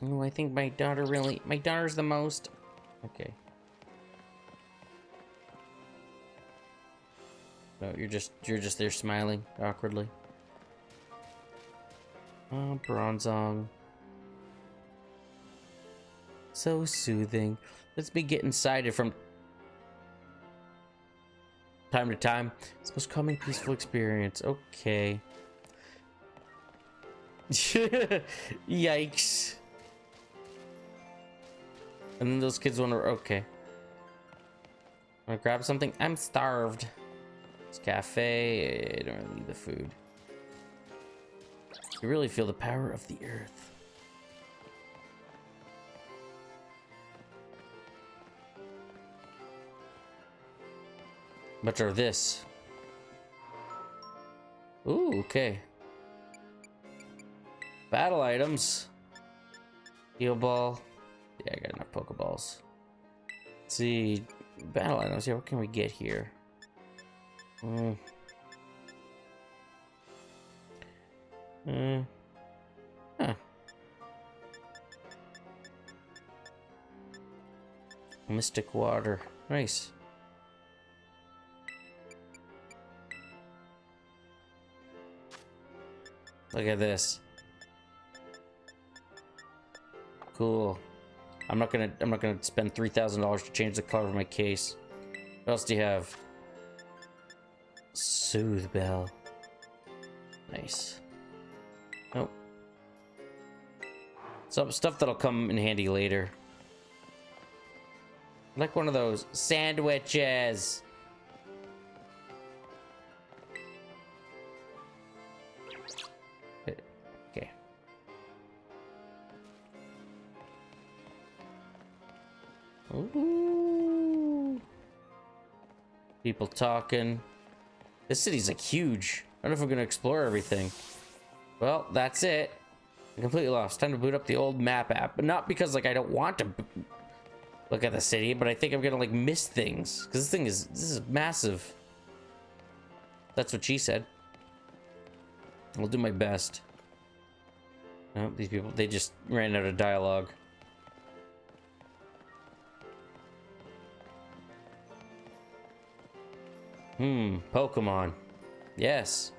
Oh, I think my daughter's the most. Okay. No, you're just there smiling awkwardly. Oh, bronzong. So soothing. Let's me get inside it from time to time. It's the most calming, peaceful experience. Okay. Yikes. And then those kids want to... Okay. Want to grab something? I'm starved. It's cafe. I don't really need the food. You really feel the power of the earth. Much are this. Ooh, okay. Battle items. Heal ball. Yeah, I got enough Pokeballs. Let's see. Battle items. Yeah, what can we get here? Huh. Mystic water. Nice. Look at this. Cool. I'm not gonna spend $3,000 to change the color of my case. What else do you have? Soothe bell. Nice. Nope. Some stuff that'll come in handy later. Like one of those sandwiches. Okay. Ooh. People talking. This city's like huge. I don't know if we're gonna explore everything. Well, that's it. I'm completely lost. Time to boot up the old map app, but not because like I don't want to look at the city, but I think I'm gonna like miss things because this is massive. That's what she said. I'll do my best. No, these people, they just ran out of dialogue. Pokemon. Yes.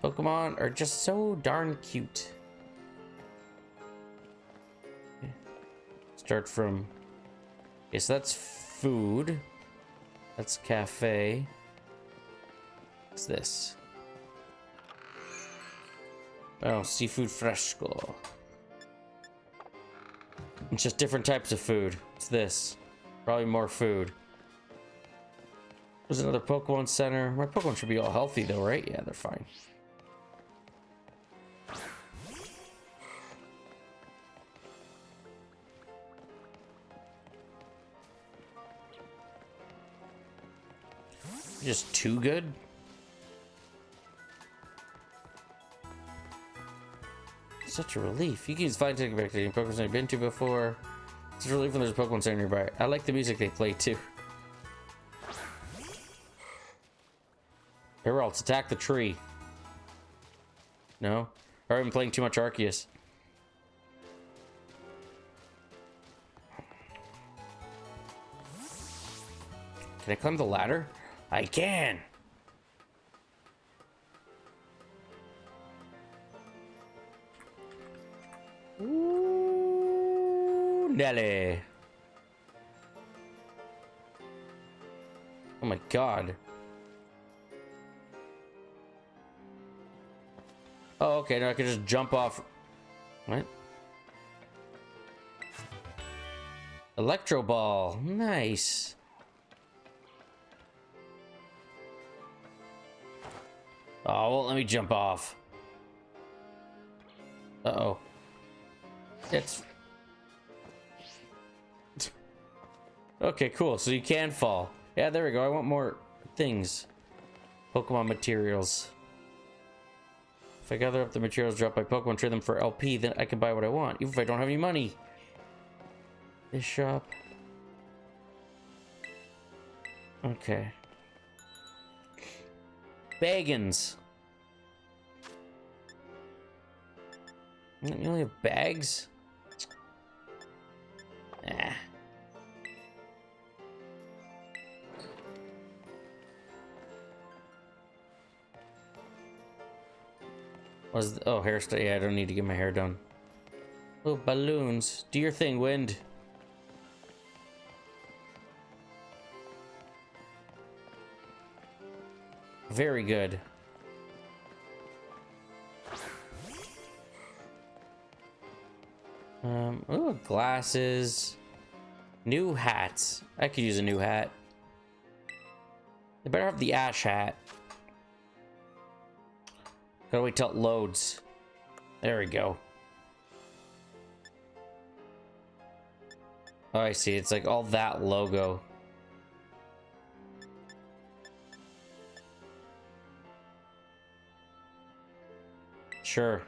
Pokemon are just so darn cute. Okay. Start from... Okay, so that's food. That's cafe. What's this? Oh, seafood fresco. It's just different types of food. What's this? Probably more food. There's another Pokemon Center. My Pokemon should be all healthy though, right? Yeah, they're fine. Just too good? Such a relief. You can use fine taking back to Pokemon I've been to before. It's a relief when there's a Pokemon Center nearby. I like the music they play too. Here else, attack the tree. No? Or I've been playing too much Arceus. Can I climb the ladder? I can. Ooh, Nelly. Oh my god. Oh, okay, now I can just jump off. What? Electro ball. Nice. Oh, won't let me jump off. Uh-oh. It's... Okay, cool. So you can fall. Yeah, there we go. I want more things. Pokemon materials. If I gather up the materials dropped by Pokemon, trade them for LP, then I can buy what I want, even if I don't have any money. This shop. Okay. Baggins. You only have bags? Ah. Oh, hairstyle. Yeah, I don't need to get my hair done. Oh, balloons. Do your thing, Wind. Very good. Oh, glasses. New hats. I could use a new hat. They better have the ash hat. Gotta wait till it loads. There we go. Oh, I see. It's like all that logo. Sure.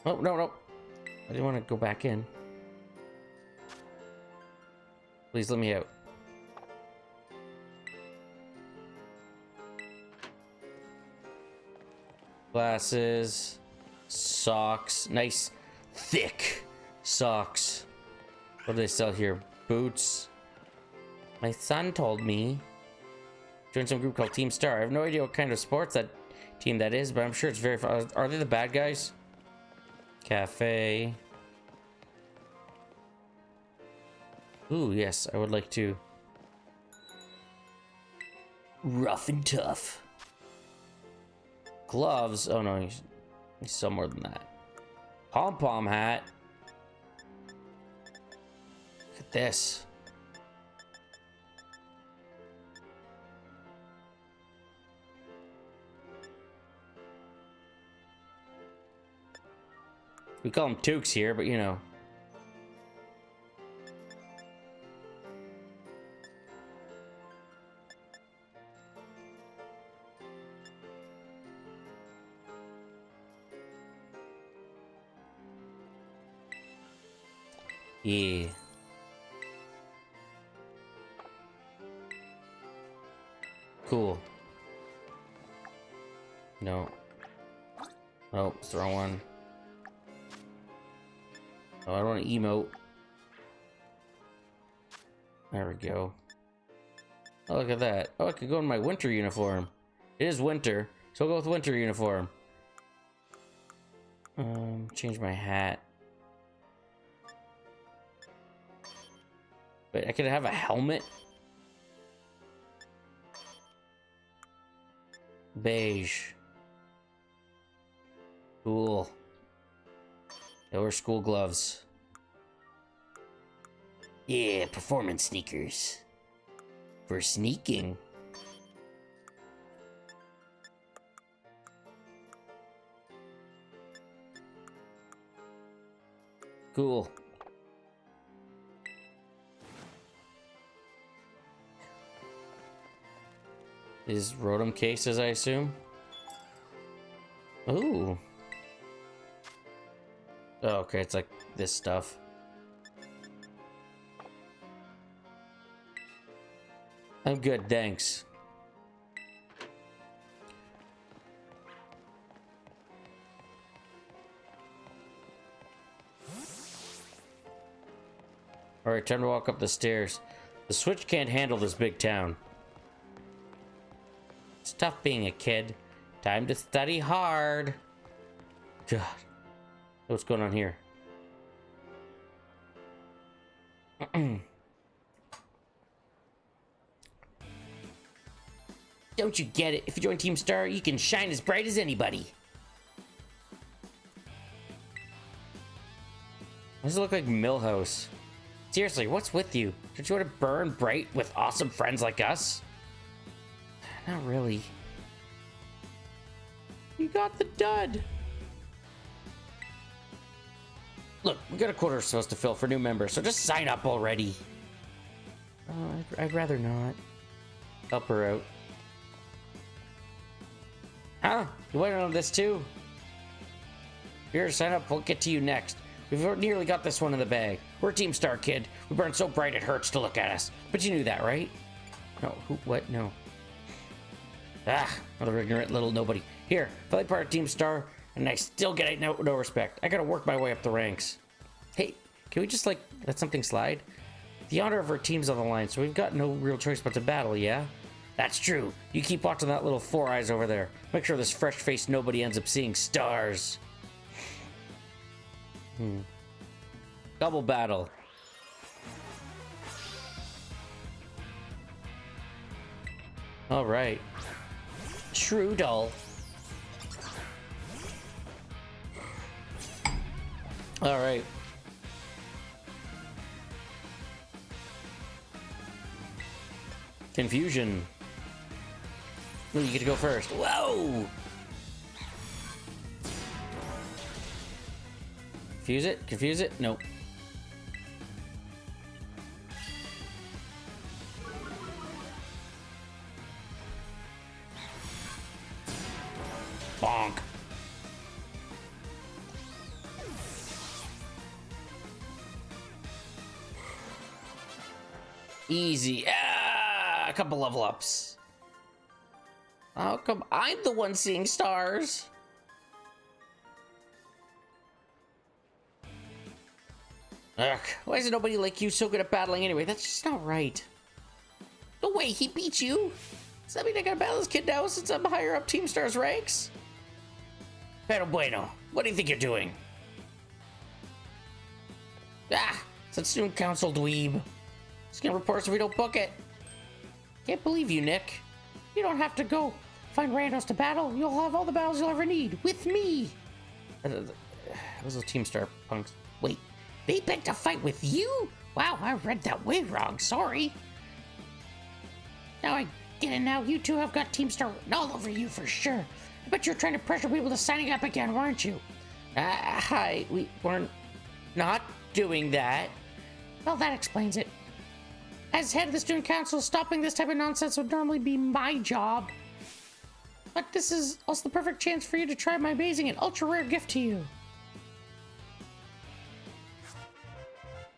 Oh, no, no. I didn't want to go back in. Please let me out. Glasses. Socks. Nice, thick socks. What do they sell here? Boots. My son told me. Join some group called Team Star. I have no idea what kind of sports that team that is, but I'm sure it's very fun. Are they the bad guys? Cafe. Ooh, yes, I would like to. Rough and tough. Gloves. Oh no, he's somewhere than that. Pom-pom hat. Look at this. We call them toques here, but you know. Yeah. Cool. No. Oh, it's the wrong one. Oh, I don't want to emote. There we go. Oh, look at that. Oh, I could go in my winter uniform. It is winter, so I'll go with winter uniform. Change my hat. Wait, I could have a helmet? Beige. Cool. They wear school gloves. Yeah, performance sneakers. For sneaking. Cool. Is Rotom cases, I assume? Ooh. Oh, okay, it's like this stuff. I'm good, thanks. Alright, time to walk up the stairs. The Switch can't handle this big town. It's tough being a kid. Time to study hard. God. What's going on here? Don't you get it? If you join Team Star, you can shine as bright as anybody. Why does it look like Millhouse? Seriously, what's with you? Don't you want to burn bright with awesome friends like us? Not really. You got the dud. Look, we got a quota supposed to fill for new members, so just sign up already. I'd rather not. Help her out. Huh? You waiting on this too? Here, sign up. We'll get to you next. We've nearly got this one in the bag. We're Team Star, kid. We burn so bright it hurts to look at us. But you knew that, right? No, who? What? No. Ah, another ignorant little nobody. Here, play part of Team Star, and I still get no respect. I gotta work my way up the ranks. Hey, can we just, like, let something slide? The honor of our team's on the line, so we've got no real choice but to battle, yeah? That's true. You keep watching that little four eyes over there. Make sure this fresh-faced nobody ends up seeing stars. Double battle. All right. Shroodle. All right. Confusion. Ooh, you get to go first. Whoa! Confuse it? Confuse it? Nope. Bonk. Easy. Ah, a couple level ups. How come I'm the one seeing stars? Ugh, why is nobody like you so good at battling anyway? That's just not right. No way, he beat you? Does that mean I gotta battle this kid now since I'm higher up Team Star's ranks? Pero bueno, what do you think you're doing? Ah, it's a student council dweeb. He's gonna report us if we don't book it. Can't believe you, Nick. You don't have to go find randos to battle. You'll have all the battles you'll ever need with me. Those are Team Star punks. Wait. They picked a fight with you? Wow, I read that way wrong. Sorry. Now I get it now. You two have got Team Star written all over you for sure. I bet you're trying to pressure people to signing up again, weren't you? Hi. We weren't not doing that. Well, that explains it. As head of the student council, stopping this type of nonsense would normally be my job. But this is also the perfect chance for you to try my amazing and ultra rare gift to you.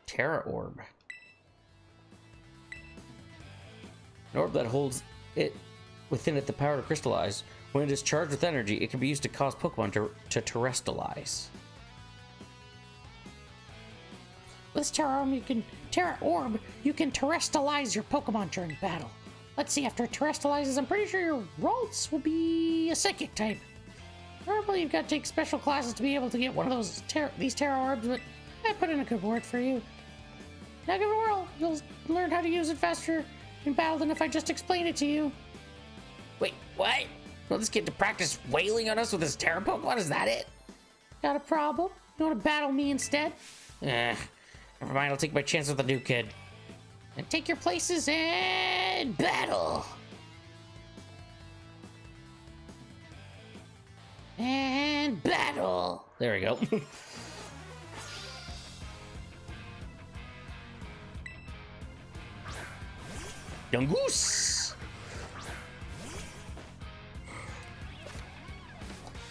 Terra Orb. An orb that holds it within it the power to crystallize. When it is charged with energy, it can be used to cause Pokemon to terrestrialize. With Terra Orb, you can terrestrialize your Pokemon during battle. Let's see, after it terrestrializes, I'm pretty sure your Ralts will be a psychic type. Probably you've got to take special classes to be able to get one of these Terra Orbs, but I put in a good word for you. Now give it a whirl. You'll learn how to use it faster in battle than if I just explained it to you. Wait, what? Want this kid to practice wailing on us with his Terra Pokemon? Is that it? Got a problem? You want to battle me instead? Never mind, I'll take my chance with the new kid. And take your places and battle. And battle. There we go. Yungoos!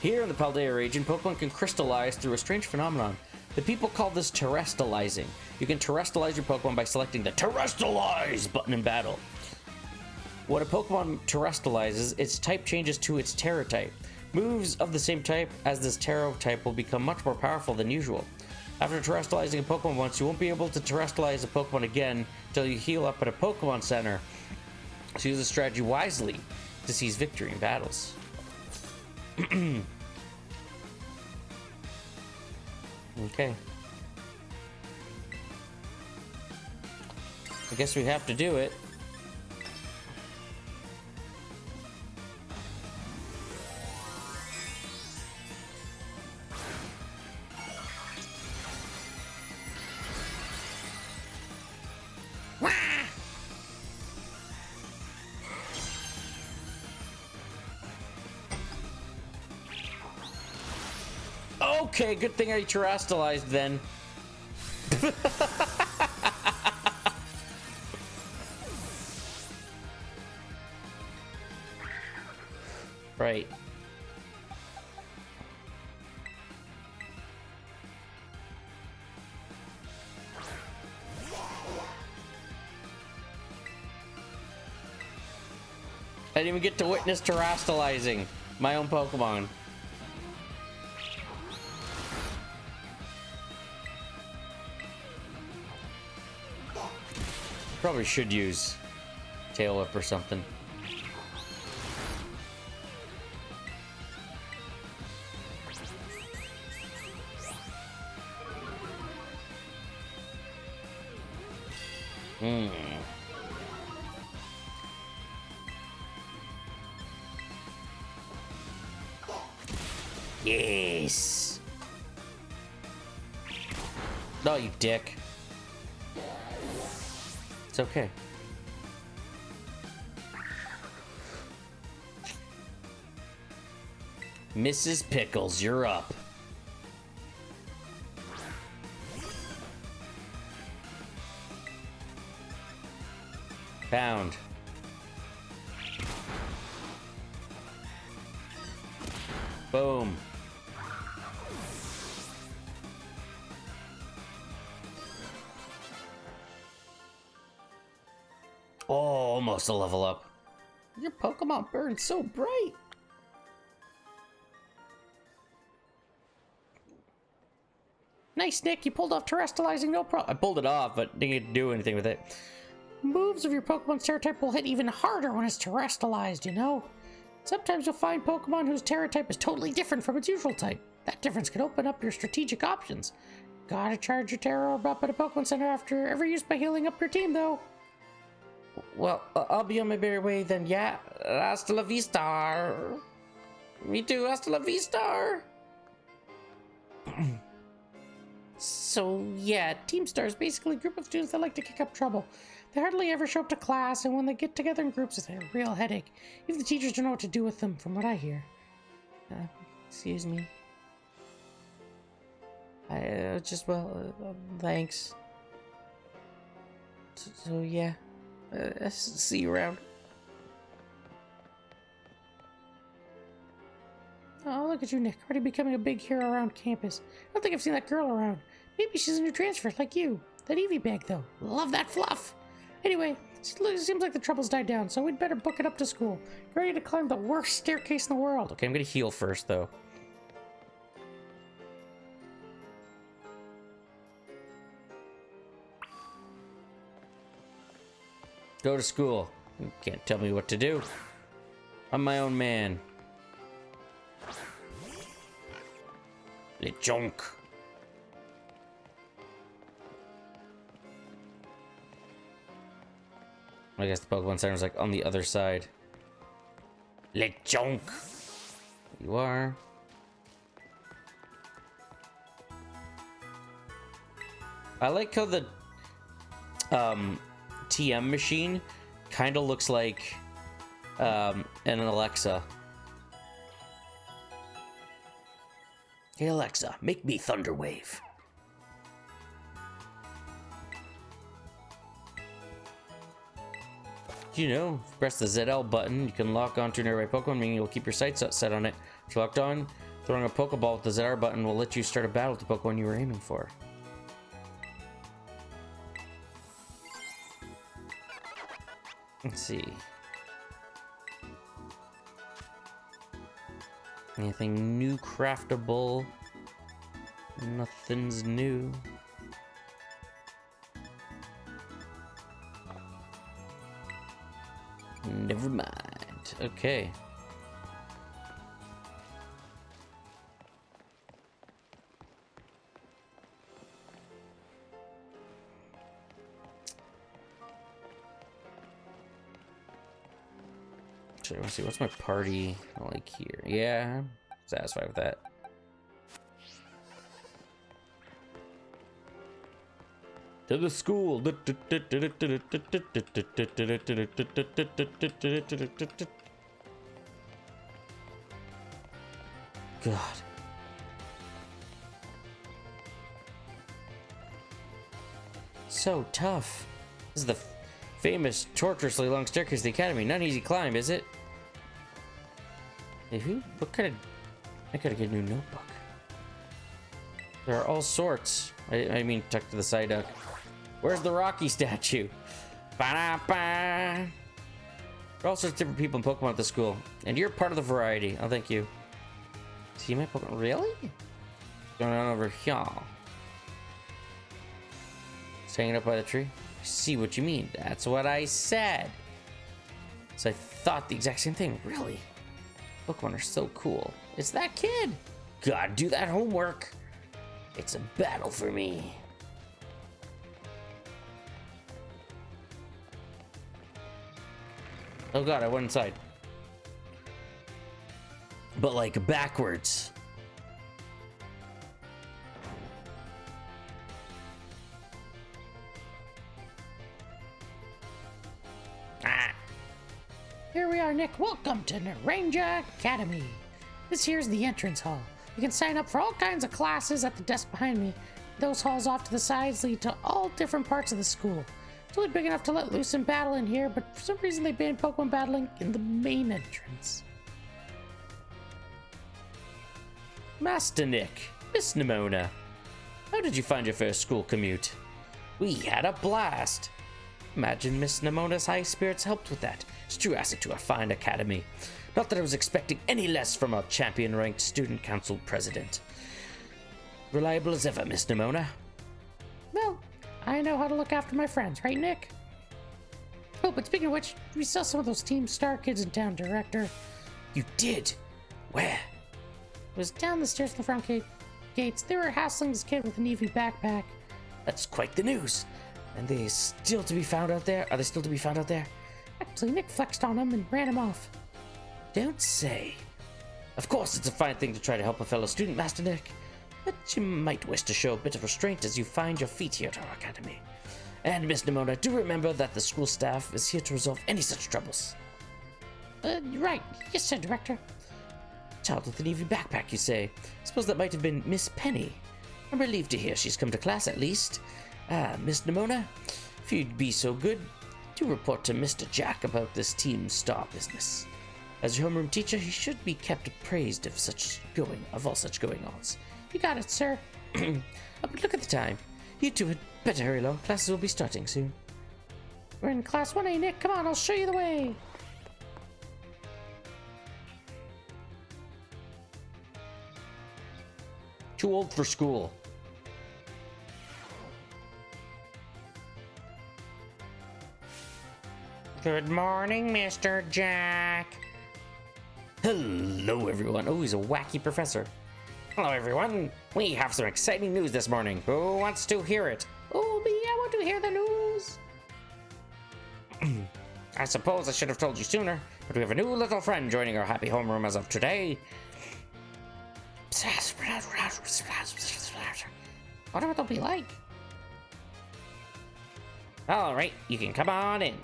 Here in the Paldea region, Pokemon can crystallize through a strange phenomenon. The people call this terrestrializing. You can terrestrialize your Pokemon by selecting the Terrestrialize button in battle. When a Pokemon terrestrializes, its type changes to its Terra type. Moves of the same type as this Terra type will become much more powerful than usual. After terrestrializing a Pokemon once, you won't be able to terrestrialize a Pokemon again until you heal up at a Pokemon Center. So use the strategy wisely to seize victory in battles. Okay. I guess we have to do it. Okay, good thing I terrestrialized then. Right. I didn't even get to witness terrestrializing my own Pokemon. Probably should use Tail Whip or something. Yes. No, you dick. It's okay. Mrs. Pickles, you're up. Pound. Boom. Oh, almost a level up. Your Pokemon burns so bright. Nice, Nick. You pulled off terrestrializing, no problem. I pulled it off, but didn't do anything with it. Moves of your Pokemon's Terra type will hit even harder when it's terrestrialized, you know? Sometimes you'll find Pokemon whose Terra type is totally different from its usual type. That difference can open up your strategic options. Gotta charge your Terra Orb up at a Pokemon Center after every use by healing up your team, though. Well, I'll be on my merry way then, yeah. Hasta la vista. Me too, hasta la vista. So, yeah, Team Star is basically a group of students that like to kick up trouble. They hardly ever show up to class, and when they get together in groups, it's a real headache. Even the teachers don't know what to do with them, from what I hear. Excuse me. Thanks. So yeah. See you around. Oh, look at you, Nick. Already becoming a big hero around campus. I don't think I've seen that girl around. Maybe she's a new transfer, like you. That Eevee bag, though. Love that fluff. Anyway, it seems like the trouble's died down, so we'd better book it up to school. Get ready to climb the worst staircase in the world. Okay, I'm gonna heal first, though. Go to school. You can't tell me what to do. I'm my own man. Lechonk. I guess the Pokemon Center's like on the other side. Lechonk. You are. I like how the TM machine kind of looks like an Alexa. Hey Alexa, make me Thunderwave. Do you know, if you press the ZL button, you can lock onto a nearby Pokemon, meaning you'll keep your sights set on it. If you're locked on, throwing a Pokeball with the ZR button will let you start a battle with the Pokemon you were aiming for. Let's see. Anything new craftable? Nothing's new. Never mind. Okay. Actually, I want to see what's my party like here. Yeah, I'm satisfied with that. To the school. God. So tough. This is the famous torturously long staircase to the academy. Not an easy climb, is it? Hey, what kind of... I gotta get a new notebook. There are all sorts. I mean, tucked to the side duck. Where's the Rocky statue? Ba-da-ba. There are all sorts of different people in Pokemon at the school. And you're part of the variety. Oh, thank you. See my Pokemon? Really? What's going on over here? It's hanging up by the tree? I see what you mean. That's what I said. So I thought the exact same thing. Really? Pokemon are so cool. It's that kid. Gotta do that homework. It's a battle for me. Oh god, I went inside. But like backwards. Ah. Here we are, Nick. Welcome to Naranja Academy. This here's the entrance hall. You can sign up for all kinds of classes at the desk behind me. Those halls off to the sides lead to all different parts of the school. It's really big enough to let loose and battle in here, but for some reason they banned Pokemon battling in the main entrance. Master Nick, Miss Nimona, how did you find your first school commute? We had a blast. Imagine Miss Nimona's high spirits helped with that. It's a true asset to our fine academy. Not that I was expecting any less from our champion-ranked student council president. Reliable as ever, Miss Nimona. Well, I know how to look after my friends, right, Nick? Oh, but speaking of which, we saw some of those Team Star kids in town, Director. You did? Where? It was down the stairs to the front gates. They were hassling this kid with an Eevee backpack. That's quite the news. And they still to be found out there? Are they still to be found out there? Actually, Nick flexed on him and ran him off. Don't say. Of course, it's a fine thing to try to help a fellow student, Master Nick. But you might wish to show a bit of restraint as you find your feet here at our academy. And, Miss Nimona, do remember that the school staff is here to resolve any such troubles. You're right. Yes, sir, Director. Child with an Eevee backpack, you say? Suppose that might have been Miss Penny. I'm relieved to hear she's come to class, at least. Miss Nimona, if you'd be so good, do report to Mr. Jack about this Team Star business. As your homeroom teacher, he should be kept appraised of all such going-ons. You got it, sir. But look at the time. You two had better hurry along. Classes will be starting soon. We're in Class 1A, Nick. Come on, I'll show you the way. Too old for school. Good morning, Mr. Jack. Hello, everyone. Oh, he's a wacky professor. Hello, everyone. We have some exciting news this morning. Who wants to hear it? Oh, me, I want to hear the news. I suppose I should have told you sooner, but we have a new little friend joining our happy homeroom as of today. Wonder what they'll be like. All right, you can come on in.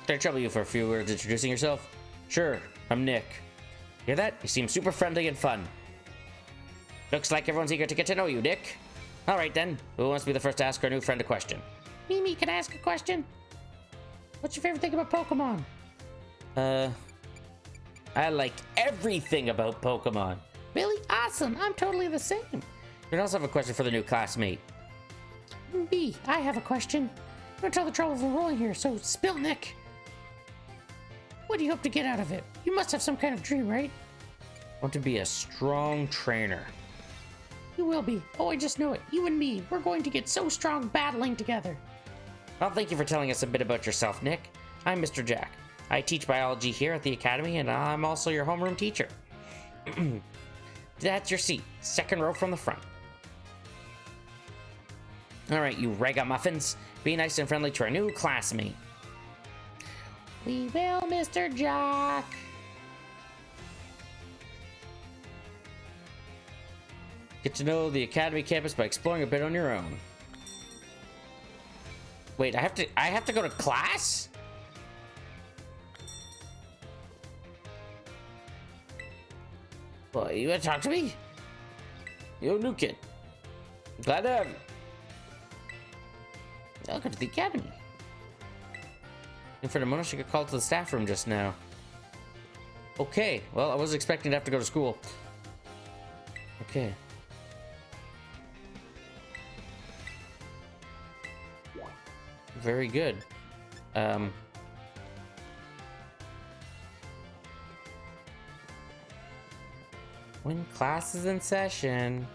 Can I trouble you for a few words introducing yourself? Sure, I'm Nick. Hear that? You seem super friendly and fun. Looks like everyone's eager to get to know you, Nick. All right, then. Who wants to be the first to ask our new friend a question? Mimi, can I ask a question? What's your favorite thing about Pokemon? I like everything about Pokemon. Really? Awesome. I'm totally the same. We also have a question for the new classmate. B, I have a question. I'm gonna tell the trouble of rolling here, so spill, Nick. What do you hope to get out of it? You must have some kind of dream, right? I want to be a strong trainer. You will be. Oh, I just know it. You and me, we're going to get so strong battling together. Well, thank you for telling us a bit about yourself, Nick. I'm Mr. Jack. I teach biology here at the academy, and I'm also your homeroom teacher. That's your seat, second row from the front. All right, you ragamuffins. Be nice and friendly to our new classmate. We will, Mr. Jack. Get to know the academy campus by exploring a bit on your own. Wait, I have to go to class? Well, you want to talk to me? Yo, new kid. Glad to have you. Welcome to the academy. And for the moment, she got called to the staff room just now. Okay, well, I was expecting to have to go to school. Okay. Very good. When class is in session.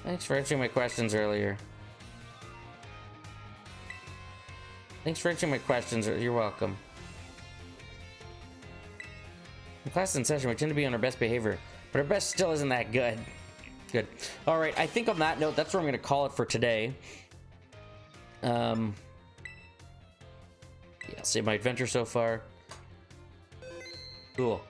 Thanks for answering my questions earlier. You're welcome. In class is in session, we tend to be on our best behavior, but our best still isn't that good. Good. All right, I think on that note, that's where I'm going to call it for today. Yeah, save my adventure so far. Cool.